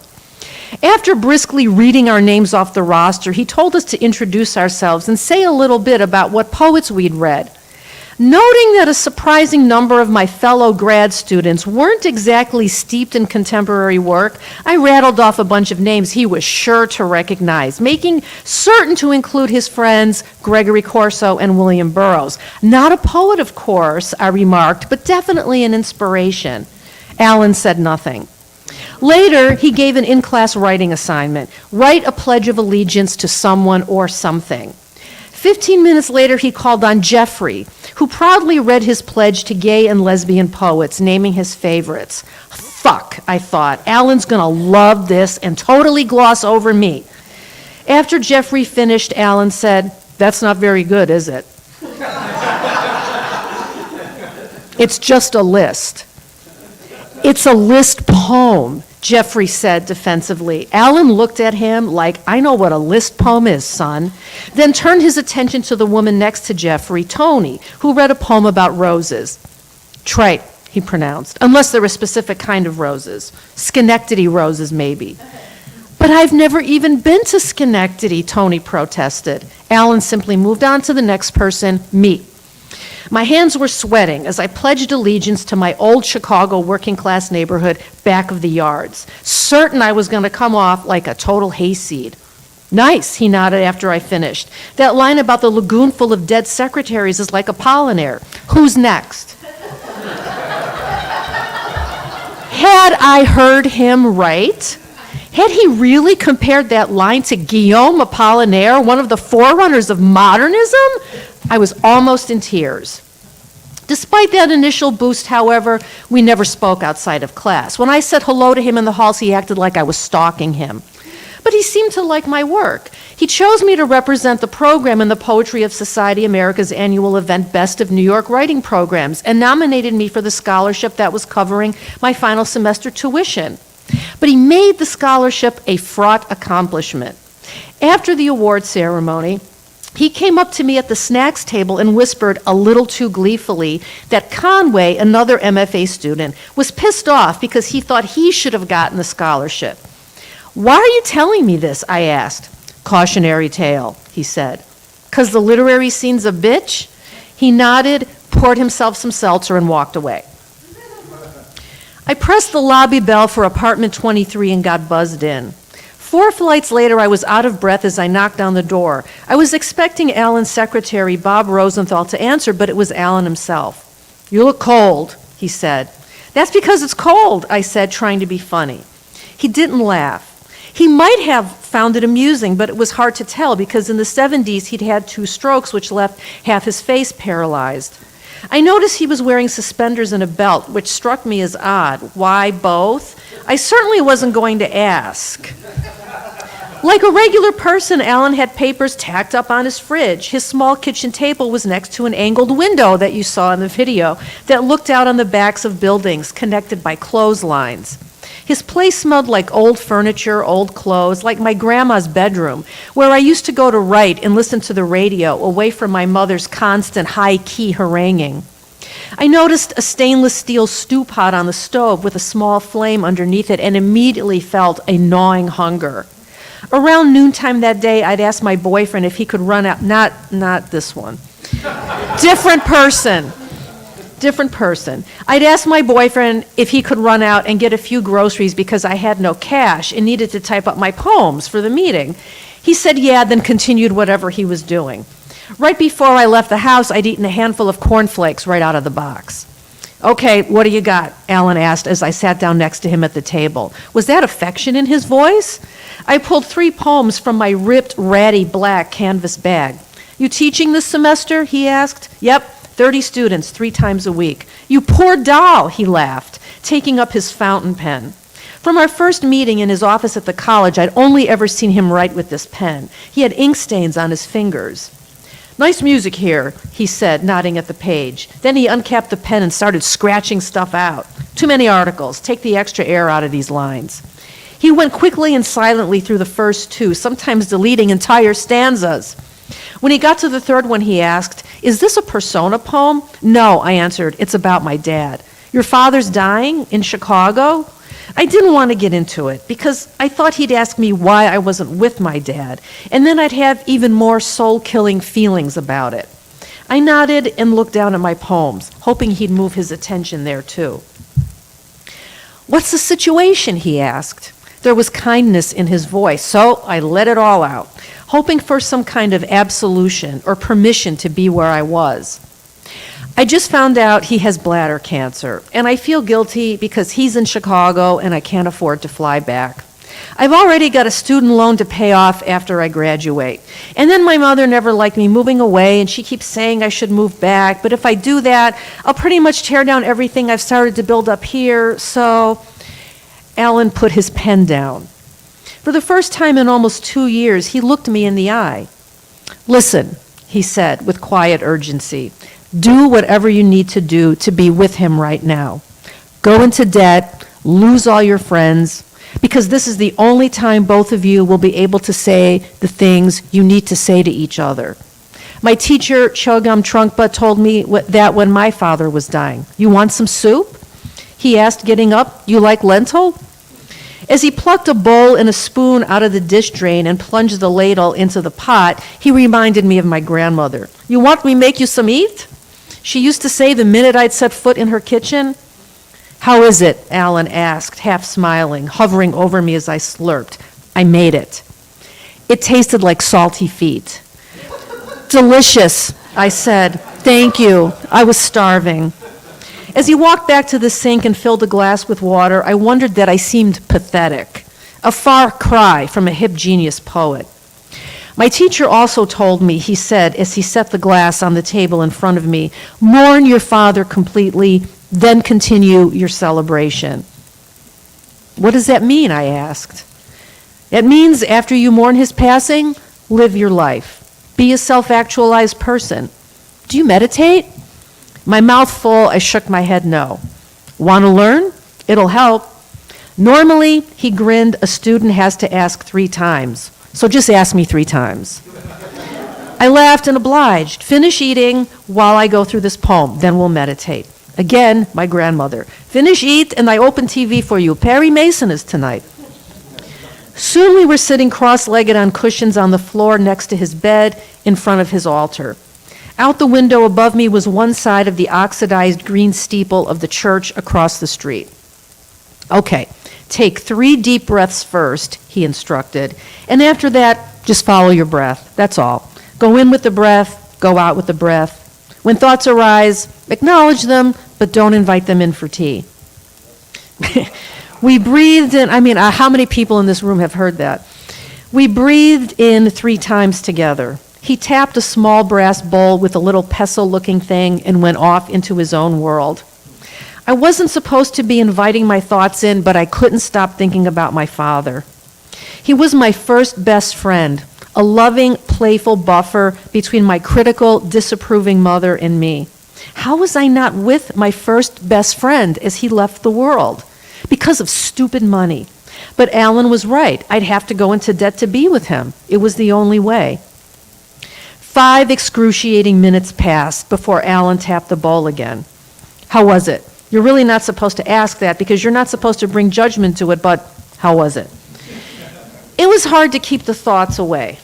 After briskly reading our names off the roster, he told us to introduce ourselves and say a little bit about what poets we'd read. Noting that a surprising number of my fellow grad students weren't exactly steeped in contemporary work, I rattled off a bunch of names he was sure to recognize, making certain to include his friends Gregory Corso and William Burroughs. Not a poet, of course, I remarked, but definitely an inspiration. Alan said nothing. Later, he gave an in-class writing assignment. Write a pledge of allegiance to someone or something. 15 minutes later, he called on Jeffrey, who proudly read his pledge to gay and lesbian poets, naming his favorites. Fuck, I thought. Alan's gonna love this and totally gloss over me. After Jeffrey finished, Alan said, "That's not very good, is it?" It's just a list. It's a list poem, Jeffrey said defensively. Alan looked at him like, "I know what a list poem is, son," then turned his attention to the woman next to Jeffrey, Tony, who read a poem about roses. "Trite," he pronounced, "unless they're a specific kind of roses. Schenectady roses, maybe." "But I've never even been to Schenectady," Tony protested. Alan simply moved on to the next person, me. My hands were sweating as I pledged allegiance to my old Chicago working-class neighborhood back of the yards, certain I was going to come off like a total hayseed. "Nice," he nodded after I finished. "That line about the lagoon full of dead secretaries is like Apollinaire. Who's next?" Had I heard him right? Had he really compared that line to Guillaume Apollinaire, one of the forerunners of modernism? I was almost in tears. Despite that initial boost, however, we never spoke outside of class. When I said hello to him in the halls, he acted like I was stalking him. But he seemed to like my work. He chose me to represent the program in the Poetry of Society America's annual event, Best of New York Writing Programs, and nominated me for the scholarship that was covering my final semester tuition. But he made the scholarship a fraught accomplishment. After the award ceremony, he came up to me at the snacks table and whispered a little too gleefully that Conway, another MFA student, was pissed off because he thought he should have gotten the scholarship. "Why are you telling me this?" I asked. "Cautionary tale," he said. "'Cause the literary scene's a bitch?" He nodded, poured himself some seltzer, and walked away. I pressed the lobby bell for apartment 23 and got buzzed in. 4 flights later, I was out of breath as I knocked on the door. I was expecting Alan's secretary, Bob Rosenthal, to answer, but it was Alan himself. "You look cold," he said. "That's because it's cold," I said, trying to be funny. He didn't laugh. He might have found it amusing, but it was hard to tell because in the 70s he'd had 2 strokes which left half his face paralyzed. I noticed he was wearing suspenders and a belt, which struck me as odd. Why both? I certainly wasn't going to ask. Like a regular person, Alan had papers tacked up on his fridge. His small kitchen table was next to an angled window that you saw in the video that looked out on the backs of buildings connected by clotheslines. His place smelled like old furniture, old clothes, like my grandma's bedroom, where I used to go to write and listen to the radio away from my mother's constant high-key haranguing. I noticed a stainless steel stew pot on the stove with a small flame underneath it and immediately felt a gnawing hunger. Around noontime that day, I'd asked my boyfriend if he could run out, not this one, different person. I'd asked my boyfriend if he could run out and get a few groceries because I had no cash and needed to type up my poems for the meeting. He said yeah, then continued whatever he was doing. Right before I left the house, I'd eaten a handful of cornflakes right out of the box. "Okay, what do you got?" Alan asked as I sat down next to him at the table. Was that affection in his voice? I pulled 3 poems from my ripped, ratty black canvas bag. "You teaching this semester?" he asked. "Yep, 30 students 3 times a week." "You poor doll," he laughed, taking up his fountain pen. From our first meeting in his office at the college, I'd only ever seen him write with this pen. He had ink stains on his fingers. "Nice music here," he said, nodding at the page. Then he uncapped the pen and started scratching stuff out. "Too many articles. Take the extra air out of these lines." He went quickly and silently through the first 2, sometimes deleting entire stanzas. When he got to the third one, he asked, "Is this a persona poem?" "No," I answered, "it's about my dad." "Your father's dying in Chicago?" I didn't want to get into it because I thought he'd ask me why I wasn't with my dad, and then I'd have even more soul-killing feelings about it. I nodded and looked down at my poems, hoping he'd move his attention there too. "What's the situation?" he asked. There was kindness in his voice, so I let it all out, hoping for some kind of absolution or permission to be where I was. "I just found out he has bladder cancer, and I feel guilty because he's in Chicago and I can't afford to fly back. I've already got a student loan to pay off after I graduate. And then my mother never liked me moving away, and she keeps saying I should move back, but if I do that, I'll pretty much tear down everything I've started to build up here, so..." Alan put his pen down. For the first time in almost 2 years, he looked me in the eye. "Listen," he said with quiet urgency, "do whatever you need to do to be with him right now. Go into debt, lose all your friends, because this is the only time both of you will be able to say the things you need to say to each other. My teacher, Chogam Trungpa, told me that when my father was dying. You want some soup?" he asked, getting up. "You like lentil?" As he plucked a bowl and a spoon out of the dish drain and plunged the ladle into the pot, he reminded me of my grandmother. "You want me make you some eat?" she used to say the minute I'd set foot in her kitchen. "How is it?" Alan asked, half smiling, hovering over me as I slurped. "I made it." "It tasted like salty feet." "Delicious," I said. "Thank you. I was starving." As he walked back to the sink and filled a glass with water, I wondered that I seemed pathetic, a far cry from a hip genius poet. My teacher also told me, he said, as he set the glass on the table in front of me, "Mourn your father completely, then continue your celebration." "What does that mean?" I asked. "It means after you mourn his passing, live your life. Be a self-actualized person. Do you meditate?" My mouth full, I shook my head no. "Want to learn? It'll help." Normally, he grinned, a student has to ask 3 times. So just ask me 3 times. I laughed and obliged. "Finish eating while I go through this poem, then we'll meditate." Again, my grandmother. "Finish eat and I open TV for you. Perry Mason is tonight." Soon we were sitting cross-legged on cushions on the floor next to his bed in front of his altar. Out the window above me was one side of the oxidized green steeple of the church across the street. "Okay, take 3 deep breaths first," he instructed, "and after that, just follow your breath. That's all. Go in with the breath, go out with the breath. When thoughts arise, acknowledge them, but don't invite them in for tea." We breathed in, how many people in this room have heard that? We breathed in 3 times together. He tapped a small brass bowl with a little pestle-looking thing and went off into his own world. I wasn't supposed to be inviting my thoughts in, but I couldn't stop thinking about my father. He was my first best friend, a loving, playful buffer between my critical, disapproving mother and me. How was I not with my first best friend as he left the world? Because of stupid money. But Alan was right. I'd have to go into debt to be with him. It was the only way. 5 excruciating minutes passed before Alan tapped the bowl again. "How was it?" "You're really not supposed to ask that because you're not supposed to bring judgment to it, but how was it?" It was hard to keep the thoughts away.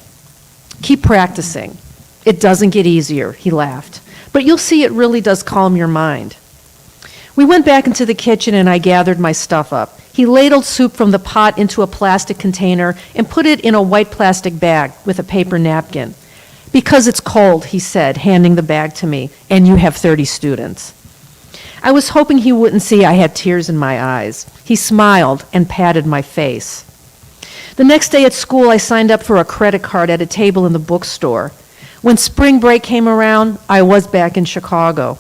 "Keep practicing. It doesn't get easier," he laughed. "But you'll see it really does calm your mind." We went back into the kitchen and I gathered my stuff up. He ladled soup from the pot into a plastic container and put it in a white plastic bag with a paper napkin. "Because it's cold," he said, handing the bag to me, "and you have 30 students." I was hoping he wouldn't see I had tears in my eyes. He smiled and patted my face. The next day at school, I signed up for a credit card at a table in the bookstore. When spring break came around, I was back in Chicago.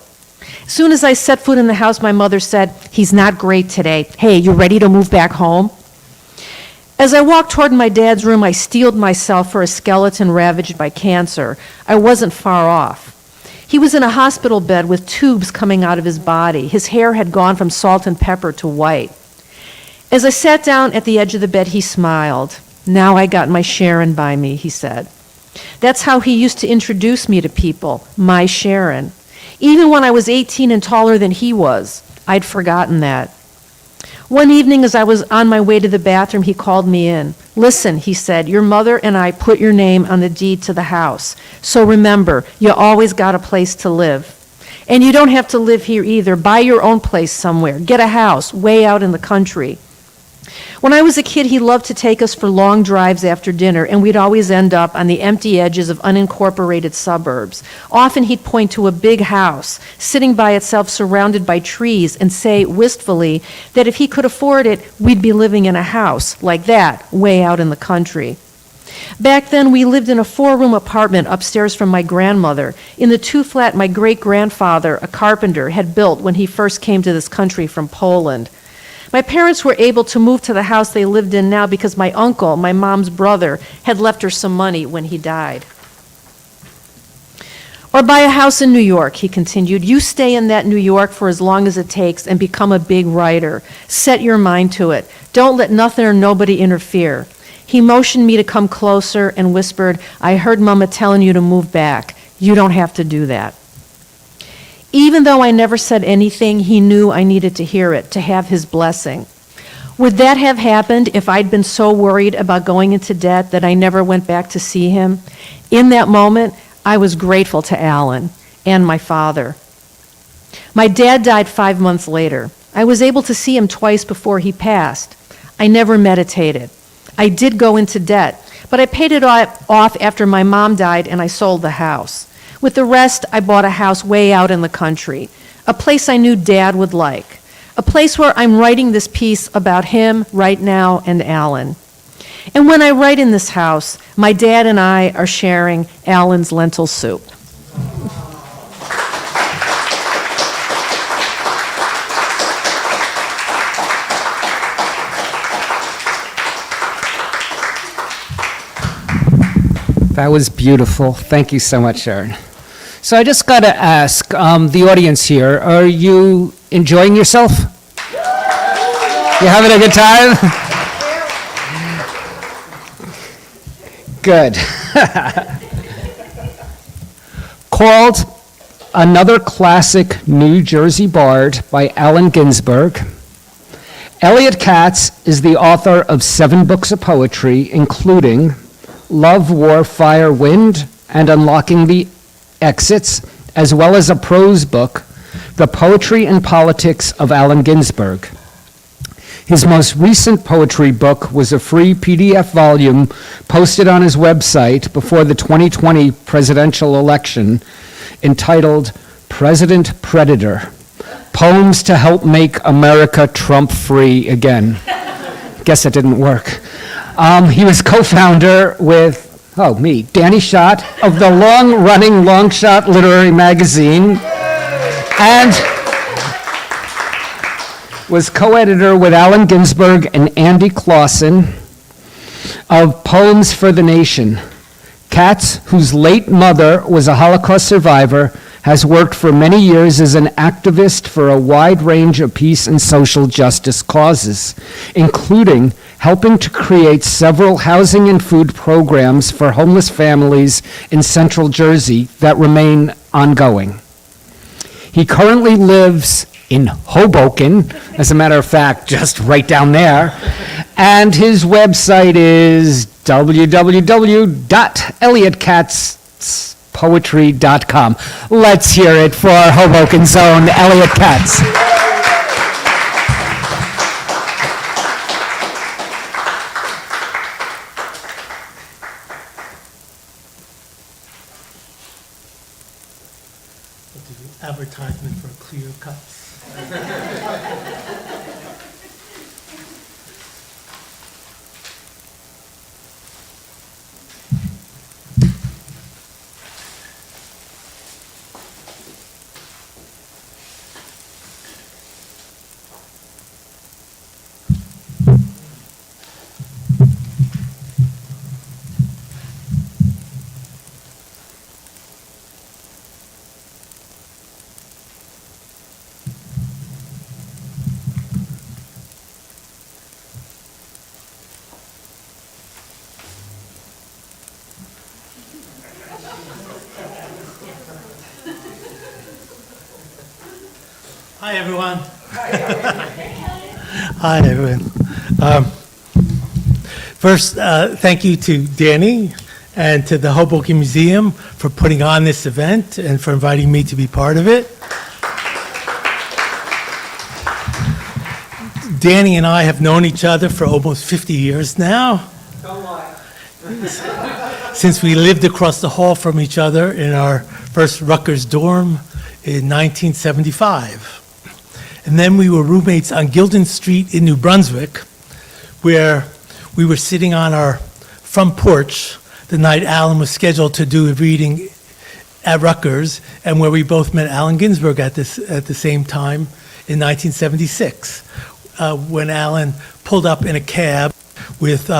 As soon as I set foot in the house, my mother said, "He's not great today. Hey, you ready to move back home?" As I walked toward my dad's room, I steeled myself for a skeleton ravaged by cancer. I wasn't far off. He was in a hospital bed with tubes coming out of his body. His hair had gone from salt and pepper to white. As I sat down at the edge of the bed, he smiled. "Now I got my Sharon by me," he said. That's how he used to introduce me to people, my Sharon. Even when I was 18 and taller than he was, I'd forgotten that. One evening as I was on my way to the bathroom, he called me in. Listen, he said, your mother and I put your name on the deed to the house. So remember, you always got a place to live. And you don't have to live here either. Buy your own place somewhere. Get a house way out in the country. When I was a kid, he loved to take us for long drives after dinner, and we'd always end up on the empty edges of unincorporated suburbs. Often he'd point to a big house, sitting by itself surrounded by trees, and say wistfully that if he could afford it, we'd be living in a house like that, way out in the country. Back then, we lived in a 4-room apartment upstairs from my grandmother, in the 2-flat my great-grandfather, a carpenter, had built when he first came to this country from Poland. My parents were able to move to the house they lived in now because my uncle, my mom's brother, had left her some money when he died. Or buy a house in New York, he continued. You stay in that New York for as long as it takes and become a big writer. Set your mind to it. Don't let nothing or nobody interfere. He motioned me to come closer and whispered, I heard Mama telling you to move back. You don't have to do that. Even though I never said anything, he knew I needed to hear it, to have his blessing. Would that have happened if I'd been so worried about going into debt that I never went back to see him? In that moment, I was grateful to Alan and my father. My dad died 5 months later. I was able to see him twice before he passed. I never meditated. I did go into debt, but I paid it off after my mom died and I sold the house. With the rest, I bought a house way out in the country, a place I knew Dad would like, a place where I'm writing this piece about him right now and Alan. And when I write in this house, my dad and I are sharing Alan's lentil soup. That was beautiful. Thank you so much, Sharon. So I just got to ask the audience here, are you enjoying yourself? You having a good time? Good. Called Another Classic New Jersey Bard by Allen Ginsberg, Eliot Katz is the author of 7 books of poetry, including Love, War, Fire, Wind, and Unlocking the Exits, as well as a prose book, The Poetry and Politics of Allen Ginsberg. His most recent poetry book was a free PDF volume posted on his website before the 2020 presidential election entitled President Predator, Poems to Help Make America Trump-Free Again. Guess it didn't work. He was co-founder with Danny Schott of the long-running Long Shot Literary Magazine, and was co-editor with Allen Ginsberg and Andy Clausen of Poems for the Nation. Katz, whose late mother was a Holocaust survivor, has worked for many years as an activist for a wide range of peace and social justice causes, including helping to create several housing and food programs for homeless families in Central Jersey that remain ongoing. He currently lives in Hoboken, as a matter of fact, just right down there, and his website is www.eliotkatzpoetry.com. Let's hear it for Hoboken's own Eliot Katz. Advertisement for clear cuts. Hi, everyone. Hi, everyone. First, thank you to Danny and to the Hoboken Museum for putting on this event and for inviting me to be part of it. Danny and I have known each other for almost 50 years now. Since we lived across the hall from each other in our first Rutgers dorm in 1975. And then we were roommates on Gilden Street in New Brunswick, where we were sitting on our front porch the night Alan was scheduled to do a reading at Rutgers, and where we both met Allen Ginsberg at the same time in 1976, when Alan pulled up in a cab with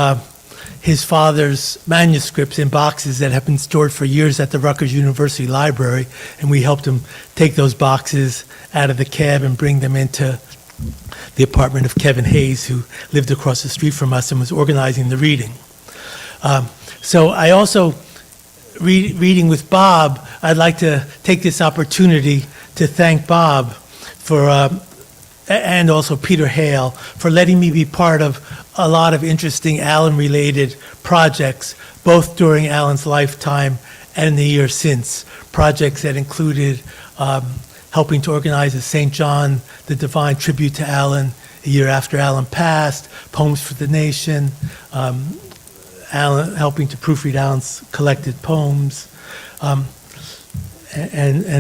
his father's manuscripts in boxes that have been stored for years at the Rutgers University Library, and we helped him take those boxes out of the cab and bring them into the apartment of Kevin Hayes, who lived across the street from us and was organizing the reading. So I also, reading with Bob, I'd like to take this opportunity to thank Bob for, and also Peter Hale, for letting me be part of a lot of interesting Allen-related projects, both during Allen's lifetime and in the years since. Projects that included helping to organize a St. John the Divine tribute to Allen a year after Allen passed, Poems for the Nation, Allen, helping to proofread Allen's collected poems, and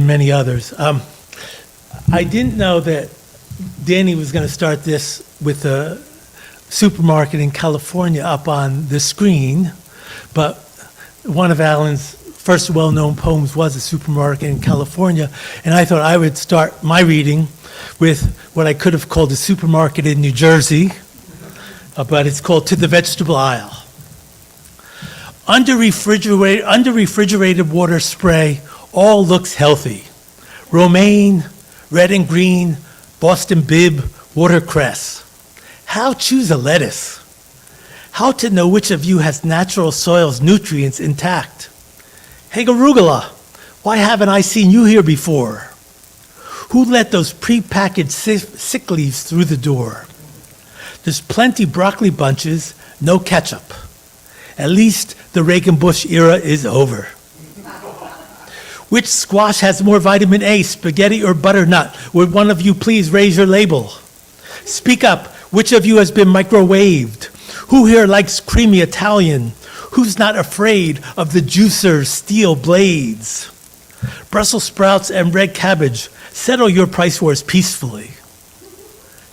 many others. I didn't know that Danny was going to start this with a supermarket in California up on the screen, but one of Allen's first well-known poems was a supermarket in California, and I thought I would start my reading with what I could have called a supermarket in New Jersey, but it's called To the Vegetable Aisle. Under refrigerated water spray, all looks healthy. Romaine, red and green, Boston Bib, watercress. How choose a lettuce? How to know which of you has natural soil's nutrients intact? Hey, arugula, why haven't I seen you here before? Who let those prepackaged sick leaves through the door? There's plenty broccoli bunches, no ketchup. At least the Reagan Bush era is over. Which squash has more vitamin A, spaghetti or butternut? Would one of you please raise your label? Speak up, which of you has been microwaved? Who here likes creamy Italian? Who's not afraid of the juicer's steel blades? Brussels sprouts and red cabbage, settle your price wars peacefully.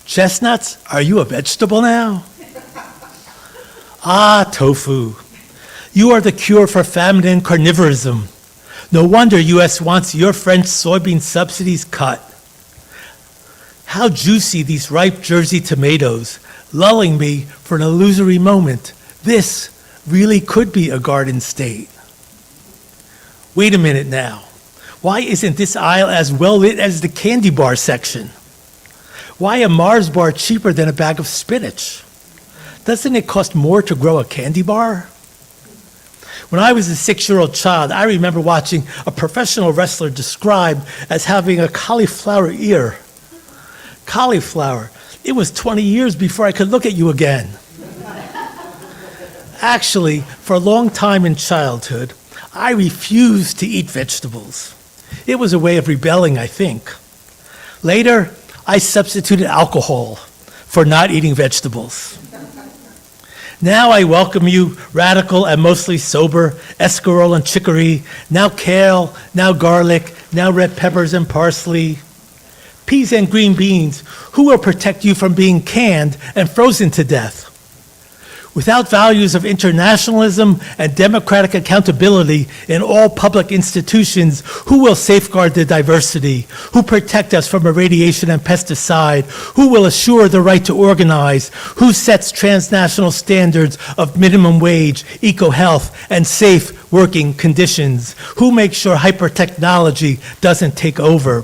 Chestnuts, are you a vegetable now? Ah, tofu. You are the cure for famine and carnivorism. No wonder U.S. wants your French soybean subsidies cut. How juicy these ripe Jersey tomatoes, lulling me for an illusory moment. This really could be a garden state. Wait a minute now. Why isn't this aisle as well lit as the candy bar section? Why a Mars bar cheaper than a bag of spinach? Doesn't it cost more to grow a candy bar? When I was a 6-year-old child, I remember watching a professional wrestler described as having a cauliflower ear. Cauliflower. It was 20 years before I could look at you again. Actually, for a long time in childhood, I refused to eat vegetables. It was a way of rebelling, I think. Later, I substituted alcohol for not eating vegetables. Now I welcome you, radical and mostly sober, escarole and chicory, now kale, now garlic, now red peppers and parsley. Peas and green beans, who will protect you from being canned and frozen to death? Without values of internationalism and democratic accountability in all public institutions, who will safeguard the diversity? Who protect us from irradiation and pesticide? Who will assure the right to organize? Who sets transnational standards of minimum wage, eco-health, and safe working conditions? Who makes sure hyper-technology doesn't take over?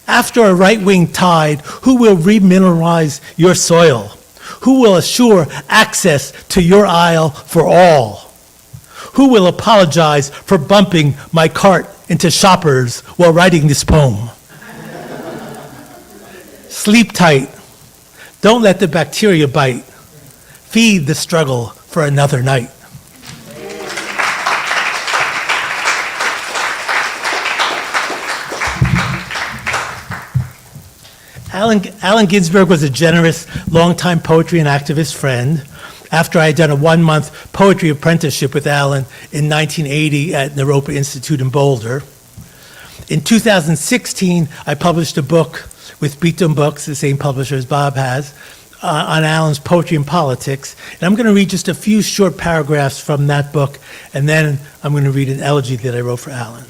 After a right-wing tide, who will remineralize your soil? Who will assure access to your aisle for all? Who will apologize for bumping my cart into Shoppers while writing this poem? Sleep tight. Don't let the bacteria bite. Feed the struggle for another night. Allen Ginsberg was a generous, longtime poetry and activist friend. After I had done a one-month poetry apprenticeship with Allen in 1980 at Naropa Institute in Boulder. In 2016, I published a book with Beaton Books, the same publisher as Bob has, on Allen's poetry and politics. And I'm going to read just a few short paragraphs from that book, and then I'm going to read an elegy that I wrote for Allen.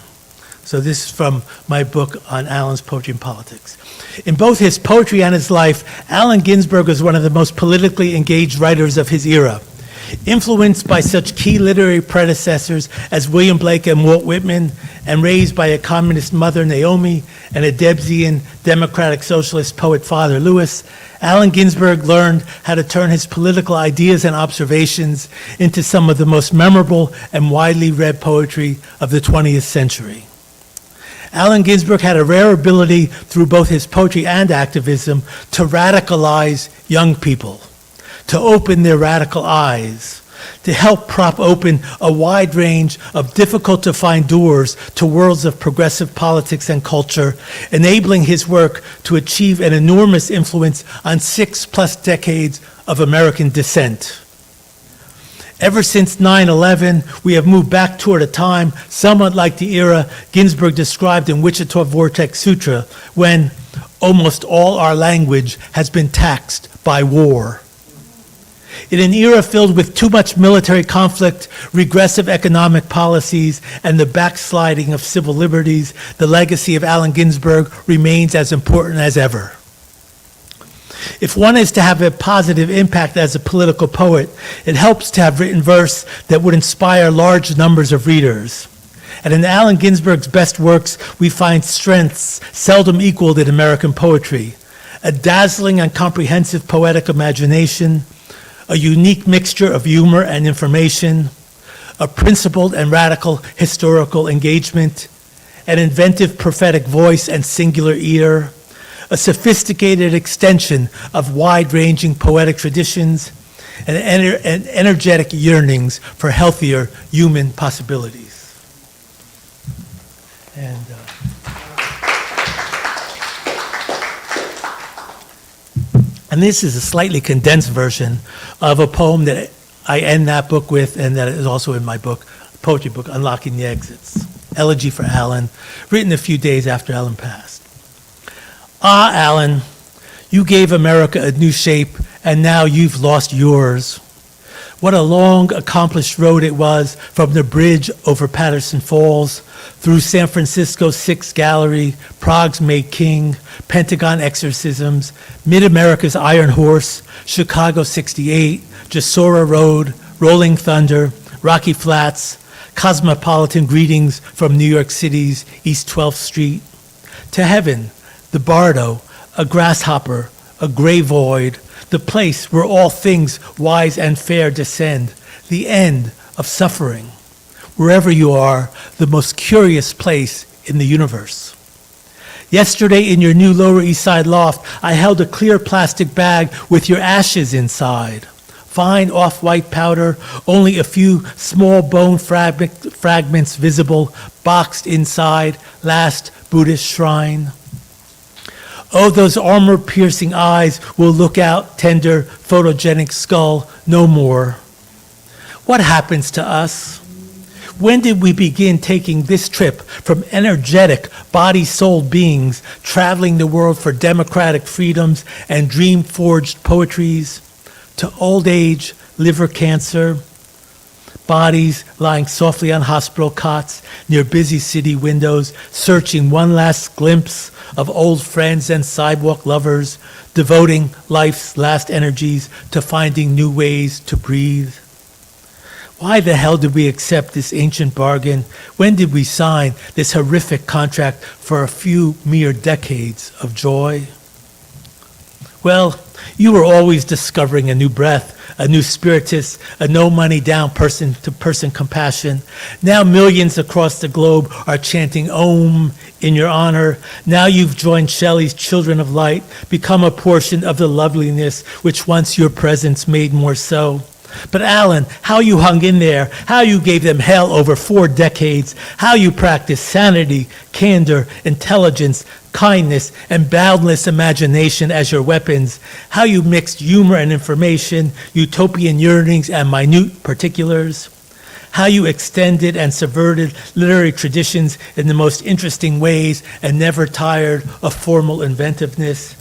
So this is from my book on Allen's poetry and politics. In both his poetry and his life, Allen Ginsberg was one of the most politically engaged writers of his era. Influenced by such key literary predecessors as William Blake and Walt Whitman, and raised by a communist mother, Naomi, and a Debsian democratic socialist poet, Father Lewis, Allen Ginsberg learned how to turn his political ideas and observations into some of the most memorable and widely read poetry of the 20th century. Allen Ginsberg had a rare ability through both his poetry and activism to radicalize young people, to open their radical eyes, to help prop open a wide range of difficult-to-find doors to worlds of progressive politics and culture, enabling his work to achieve an enormous influence on 6+ decades of American dissent. Ever since 9/11, we have moved back toward a time somewhat like the era Ginsberg described in Wichita Vortex Sutra, when almost all our language has been taxed by war. In an era filled with too much military conflict, regressive economic policies, and the backsliding of civil liberties, the legacy of Allen Ginsberg remains as important as ever. If one is to have a positive impact as a political poet, it helps to have written verse that would inspire large numbers of readers. And in Allen Ginsberg's best works, we find strengths seldom equaled in American poetry: a dazzling and comprehensive poetic imagination, a unique mixture of humor and information, a principled and radical historical engagement, an inventive prophetic voice and singular ear, a sophisticated extension of wide-ranging poetic traditions, and energetic yearnings for healthier human possibilities. And this is a slightly condensed version of a poem that I end that book with, and that is also in my book, poetry book, Unlocking the Exits. Elegy for Allen, written a few days after Allen passed. Ah, Allen, you gave America a new shape, and now you've lost yours. What a long, accomplished road it was from the bridge over Patterson Falls, through San Francisco's Sixth Gallery, Prague's May King, Pentagon exorcisms, Mid-America's Iron Horse, Chicago 68, Jasora Road, Rolling Thunder, Rocky Flats, cosmopolitan greetings from New York City's East 12th Street, to heaven, the bardo, a grasshopper, a gray void, the place where all things wise and fair descend, the end of suffering. Wherever you are, the most curious place in the universe. Yesterday in your new Lower East Side loft, I held a clear plastic bag with your ashes inside. Fine off-white powder, only a few small bone fragments visible, boxed inside, last Buddhist shrine. Oh, those armor-piercing eyes will look out, tender, photogenic skull, no more. What happens to us? When did we begin taking this trip from energetic, body-soul beings traveling the world for democratic freedoms and dream-forged poetries, to old age, liver cancer, bodies lying softly on hospital cots near busy city windows, searching one last glimpse of old friends and sidewalk lovers, devoting life's last energies to finding new ways to breathe? Why the hell did we accept this ancient bargain? When did we sign this horrific contract for a few mere decades of joy? Well, you were always discovering a new breath, a new spiritus, a no money down person to person compassion. Now millions across the globe are chanting Om in your honor. Now you've joined Shelley's Children of Light, become a portion of the loveliness which once your presence made more so. But Alan, how you hung in there, how you gave them hell over 4 decades, how you practiced sanity, candor, intelligence, kindness, and boundless imagination as your weapons, how you mixed humor and information, utopian yearnings and minute particulars, how you extended and subverted literary traditions in the most interesting ways and never tired of formal inventiveness,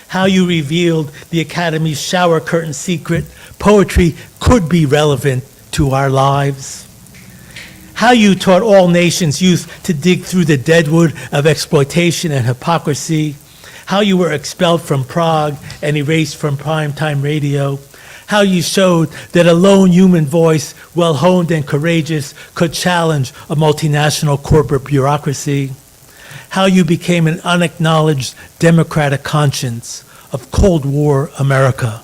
how you revealed the Academy's shower curtain secret, poetry could be relevant to our lives. How you taught all nations' youth to dig through the deadwood of exploitation and hypocrisy. How you were expelled from Prague and erased from primetime radio. How you showed that a lone human voice, well honed and courageous, could challenge a multinational corporate bureaucracy. How you became an unacknowledged democratic conscience of Cold War America.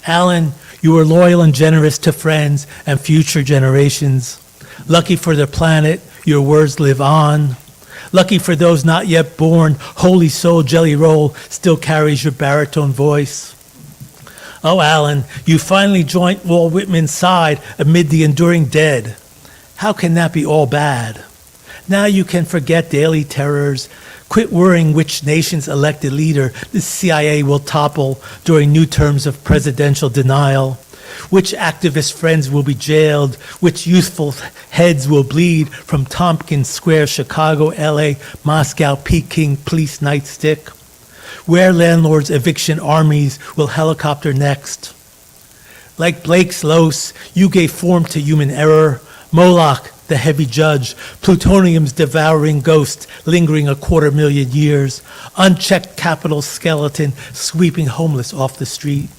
Alan, you were loyal and generous to friends and future generations. Lucky for the planet, your words live on. Lucky for those not yet born, Holy Soul Jelly Roll still carries your baritone voice. Oh, Alan, you finally joined Walt Whitman's side amid the enduring dead. How can that be all bad? Now you can forget daily terrors, quit worrying which nation's elected leader the CIA will topple during new terms of presidential denial, which activist friends will be jailed, which youthful heads will bleed from Tompkins Square, Chicago, LA, Moscow, Peking police nightstick, where landlords' eviction armies will helicopter next. Like Blake's Los, you gave form to human error, Moloch, the heavy judge, plutonium's devouring ghost lingering 250,000 years, unchecked capital skeleton sweeping homeless off the street.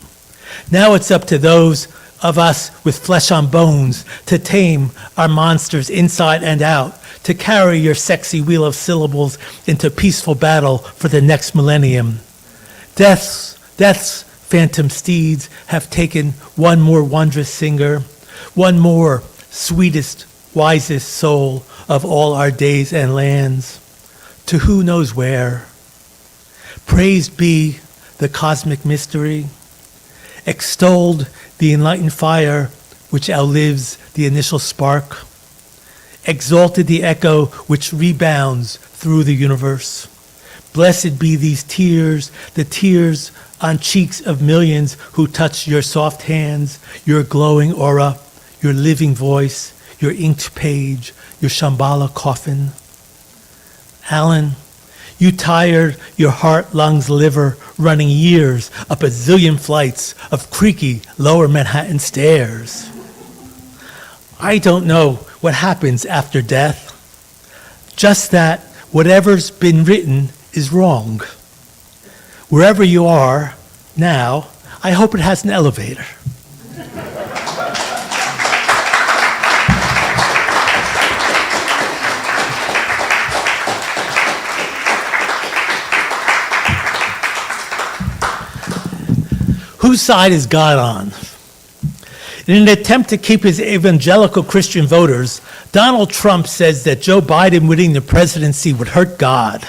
Now it's up to those of us with flesh on bones to tame our monsters inside and out, to carry your sexy wheel of syllables into peaceful battle for the next millennium. Death's phantom steeds have taken one more wondrous singer, one more sweetest, wisest soul of all our days and lands, to who knows where. Praised be the cosmic mystery, extolled the enlightened fire which outlives the initial spark, exalted the echo which rebounds through the universe. Blessed be these tears, the tears on cheeks of millions who touch your soft hands, your glowing aura, your living voice, your inked page, your Shambhala coffin. Alan, you tired your heart, lungs, liver, running years up a zillion flights of creaky lower Manhattan stairs. I don't know what happens after death, just that whatever's been written is wrong. Wherever you are now, I hope it has an elevator. Whose side is God on? In an attempt to keep his evangelical Christian voters, Donald Trump says that Joe Biden winning the presidency would hurt God.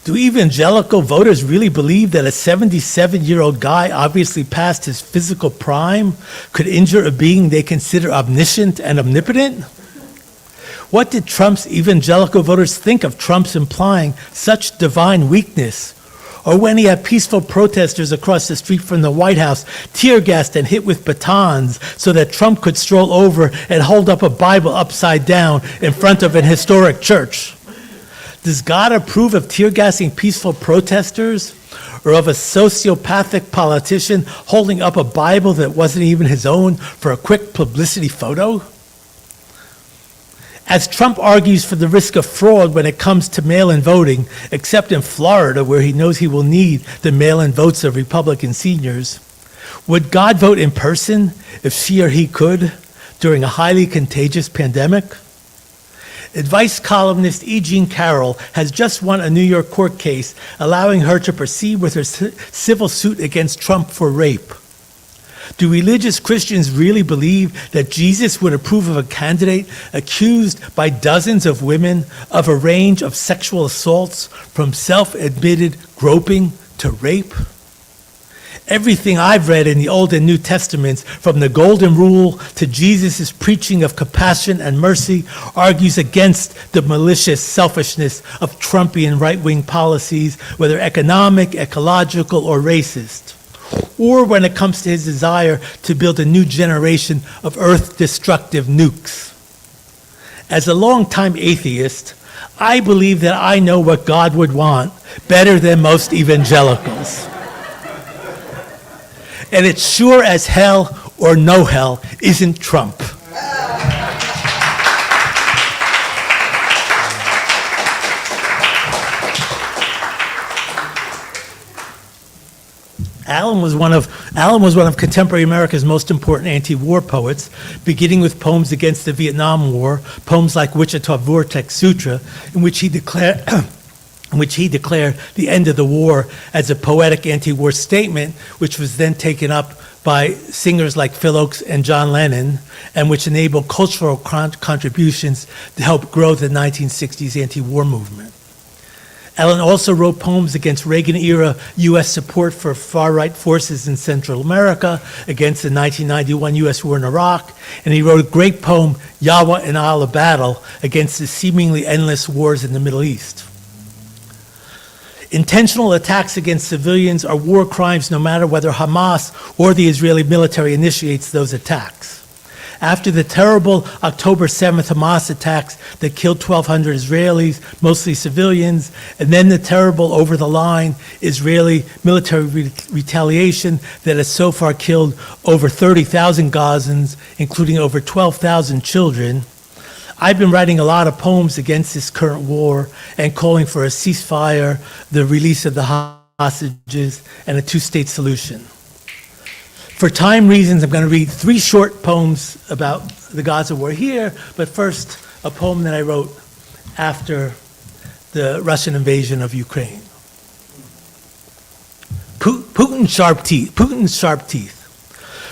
Do evangelical voters really believe that a 77-year-old guy, obviously past his physical prime, could injure a being they consider omniscient and omnipotent? What did Trump's evangelical voters think of Trump's implying such divine weakness? Or when he had peaceful protesters across the street from the White House tear-gassed and hit with batons so that Trump could stroll over and hold up a Bible upside down in front of an historic church? Does God approve of tear-gassing peaceful protesters or of a sociopathic politician holding up a Bible that wasn't even his own for a quick publicity photo? As Trump argues for the risk of fraud when it comes to mail-in voting, except in Florida where he knows he will need the mail-in votes of Republican seniors, would God vote in person if she or he could during a highly contagious pandemic? Advice columnist E. Jean Carroll has just won a New York court case allowing her to proceed with her civil suit against Trump for rape. Do religious Christians really believe that Jesus would approve of a candidate accused by dozens of women of a range of sexual assaults, from self-admitted groping to rape? Everything I've read in the Old and New Testaments, from the Golden Rule to Jesus' preaching of compassion and mercy, argues against the malicious selfishness of Trumpian right-wing policies, whether economic, ecological, or racist, or when it comes to his desire to build a new generation of earth-destructive nukes. As a longtime atheist, I believe that I know what God would want better than most evangelicals. And it's sure as hell or no hell isn't Trump. Allen was one of contemporary America's most important anti-war poets, beginning with poems against the Vietnam War, poems like Wichita Vortex Sutra, in which he declared the end of the war as a poetic anti-war statement, which was then taken up by singers like Phil Oakes and John Lennon, and which enabled cultural contributions to help grow the 1960s anti-war movement. Allen also wrote poems against Reagan-era U.S. support for far-right forces in Central America, against the 1991 U.S. war in Iraq, and he wrote a great poem, Yahweh and Allah Battle, against the seemingly endless wars in the Middle East. Intentional attacks against civilians are war crimes no matter whether Hamas or the Israeli military initiates those attacks. After the terrible October 7th Hamas attacks that killed 1,200 Israelis, mostly civilians, and then the terrible over-the-line Israeli military retaliation that has so far killed over 30,000 Gazans, including over 12,000 children, I've been writing a lot of poems against this current war and calling for a ceasefire, the release of the hostages, and a two-state solution. For time reasons, I'm going to read 3 short poems about the Gaza war here, but first, a poem that I wrote after the Russian invasion of Ukraine. Putin's sharp teeth.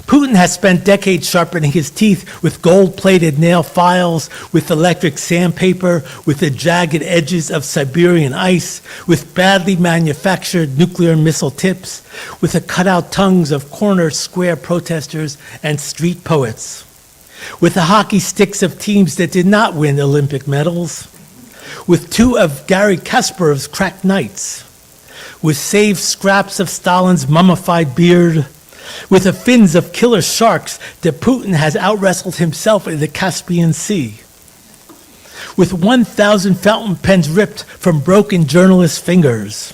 Putin has spent decades sharpening his teeth with gold-plated nail files, with electric sandpaper, with the jagged edges of Siberian ice, with badly manufactured nuclear missile tips, with the cut-out tongues of corner square protesters and street poets, with the hockey sticks of teams that did not win Olympic medals, with 2 of Garry Kasparov's cracked knights, with saved scraps of Stalin's mummified beard, with the fins of killer sharks that Putin has out-wrestled himself in the Caspian Sea, with 1,000 fountain pens ripped from broken journalists' fingers,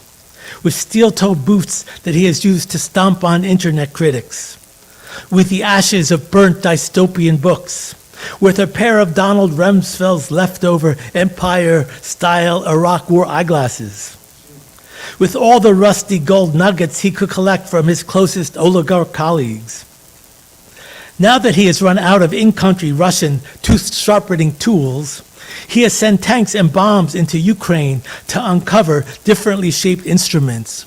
with steel-toed boots that he has used to stomp on internet critics, with the ashes of burnt dystopian books, with a pair of Donald Rumsfeld's leftover Empire-style Iraq War eyeglasses, with all the rusty gold nuggets he could collect from his closest oligarch colleagues. Now that he has run out of in-country Russian tooth-sharpening tools, he has sent tanks and bombs into Ukraine to uncover differently shaped instruments.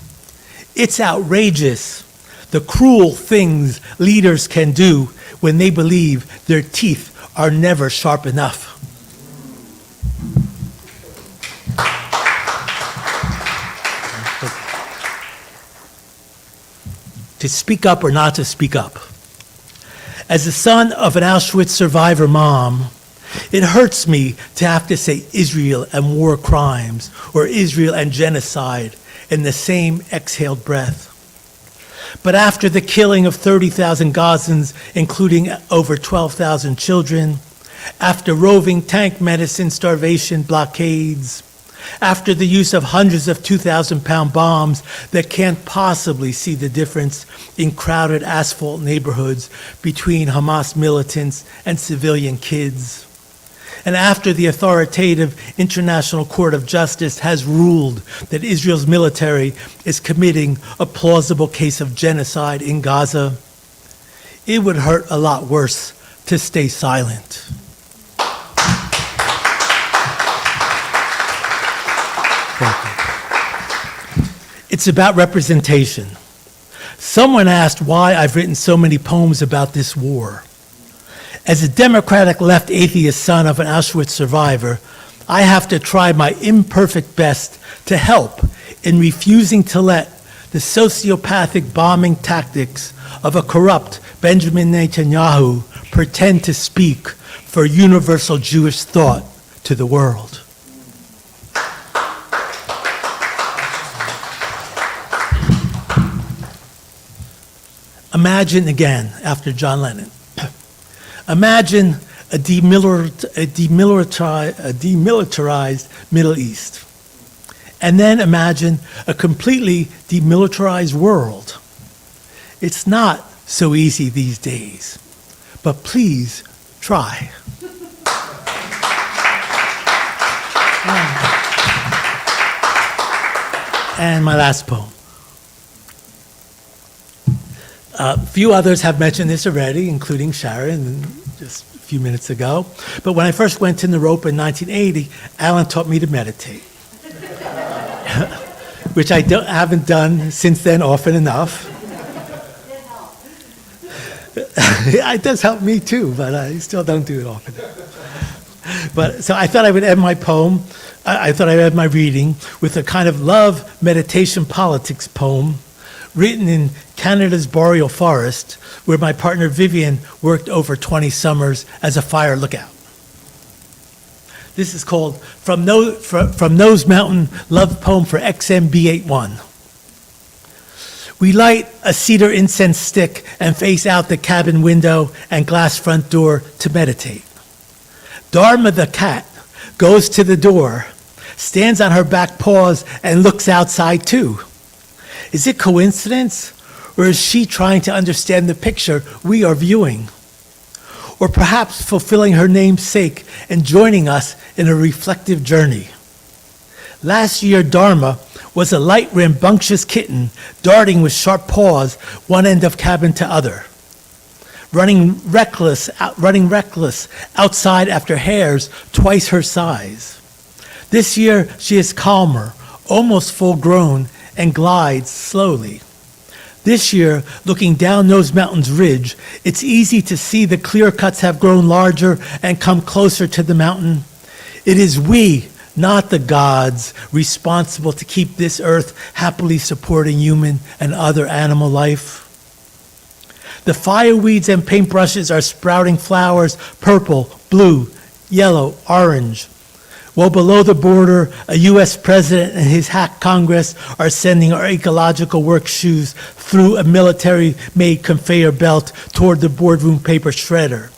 It's outrageous, the cruel things leaders can do when they believe their teeth are never sharp enough. To speak up or not to speak up. As the son of an Auschwitz survivor mom, it hurts me to have to say Israel and war crimes or Israel and genocide in the same exhaled breath. But after the killing of 30,000 Gazans, including over 12,000 children, after roving tank medicine starvation blockades, after the use of hundreds of 2,000-pound bombs that can't possibly see the difference in crowded asphalt neighborhoods between Hamas militants and civilian kids, and after the authoritative International Court of Justice has ruled that Israel's military is committing a plausible case of genocide in Gaza, it would hurt a lot worse to stay silent. It's about representation. Someone asked why I've written so many poems about this war. As a democratic left atheist son of an Auschwitz survivor, I have to try my imperfect best to help in refusing to let the sociopathic bombing tactics of a corrupt Benjamin Netanyahu pretend to speak for universal Jewish thought to the world. Imagine again, after John Lennon, imagine a demilitarized Middle East. And then imagine a completely demilitarized world. It's not so easy these days, but please try. And my last poem. A few others have mentioned this already, including Sharon, just a few minutes ago. But when I first went to Naropa in 1980, Alan taught me to meditate, which I haven't done since then often enough. It does help me too, but I still don't do it often. But so I thought I would end my poem, I thought I would end my reading with a kind of love, meditation, politics poem written in Canada's boreal forest, where my partner Vivian worked over 20 summers as a fire lookout. This is called From Nose Mountain, Love Poem for XMB81. We light a cedar incense stick and face out the cabin window and glass front door to meditate. Dharma the cat goes to the door, stands on her back paws, and looks outside too. Is it coincidence, or is she trying to understand the picture we are viewing? Or perhaps fulfilling her name's sake and joining us in a reflective journey? Last year, Dharma was a light, rambunctious kitten darting with sharp paws one end of cabin to other, running reckless outside after hares twice her size. This year, she is calmer, almost full grown, and glides slowly. This year, looking down Nose Mountain's ridge, it's easy to see the clear cuts have grown larger and come closer to the mountain. It is we, not the gods, responsible to keep this earth happily supporting human and other animal life. The fireweeds and paintbrushes are sprouting flowers, purple, blue, yellow, orange. While below the border, a U.S. president and his hack Congress are sending our ecological work shoes through a military-made conveyor belt toward the boardroom paper shredder.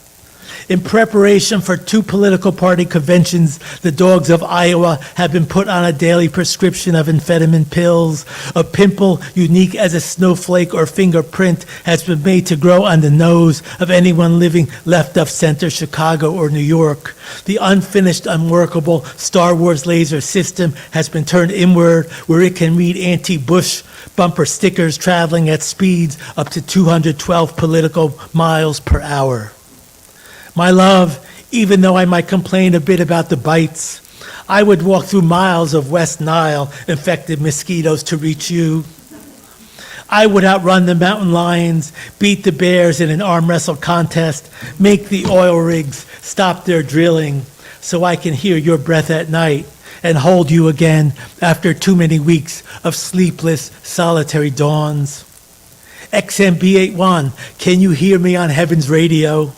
In preparation for 2 political party conventions, the dogs of Iowa have been put on a daily prescription of amphetamine pills. A pimple unique as a snowflake or fingerprint has been made to grow on the nose of anyone living left of center Chicago or New York. The unfinished, unworkable Star Wars laser system has been turned inward, where it can read anti-Bush bumper stickers traveling at speeds up to 212 political miles per hour. My love, even though I might complain a bit about the bites, I would walk through miles of West Nile infected mosquitoes to reach you. I would outrun the mountain lions, beat the bears in an arm wrestle contest, make the oil rigs stop their drilling so I can hear your breath at night and hold you again after too many weeks of sleepless, solitary dawns. XMB81, can you hear me on heaven's radio?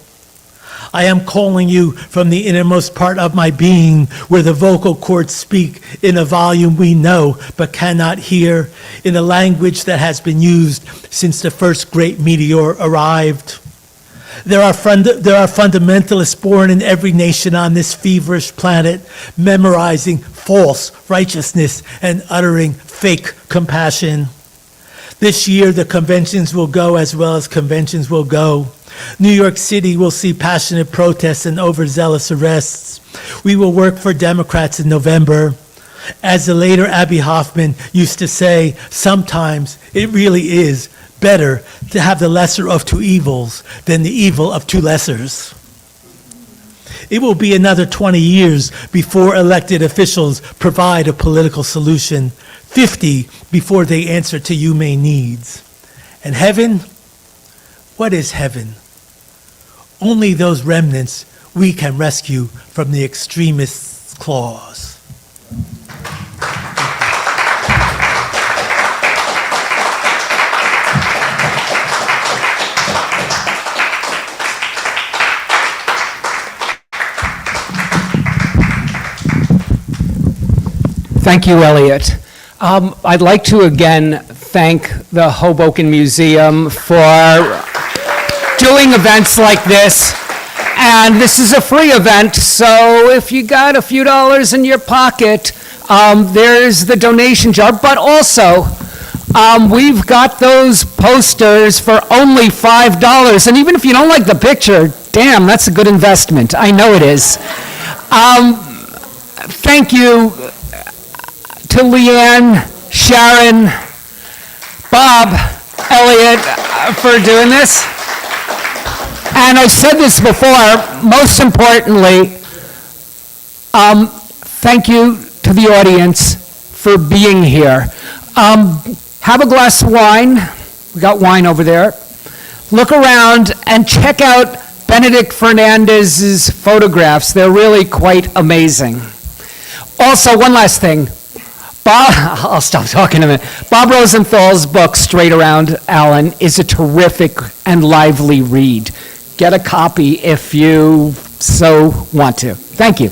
I am calling you from the innermost part of my being, where the vocal cords speak in a volume we know but cannot hear, in a language that has been used since the first great meteor arrived. There are fundamentalists born in every nation on this feverish planet, memorizing false righteousness and uttering fake compassion. This year, the conventions will go as well as conventions will go. New York City will see passionate protests and overzealous arrests. We will work for Democrats in November. As the later Abby Hoffman used to say, sometimes it really is better to have the lesser of two evils than the evil of two lessers. It will be another 20 years before elected officials provide a political solution. 50 before they answer to humane needs. And heaven? What is heaven? Only those remnants we can rescue from the extremists' claws. Thank you, Eliot. I'd like to again thank the Hoboken Museum for doing events like this. And this is a free event, so if you got a few dollars in your pocket, there's the donation jar. But also, we've got those posters for only $5. And even if you don't like the picture, damn, that's a good investment. I know it is. Thank you to Leanne, Sharon, Bob, Eliot, for doing this. And I've said this before, most importantly, thank you to the audience for being here. Have a glass of wine. We got wine over there. Look around and check out Benedict Fernandez's photographs. They're really quite amazing. Also, one last thing. I'll stop talking in a minute. Bob Rosenthal's book, Straight Around Alan, is a terrific and lively read. Get a copy if you so want to. Thank you.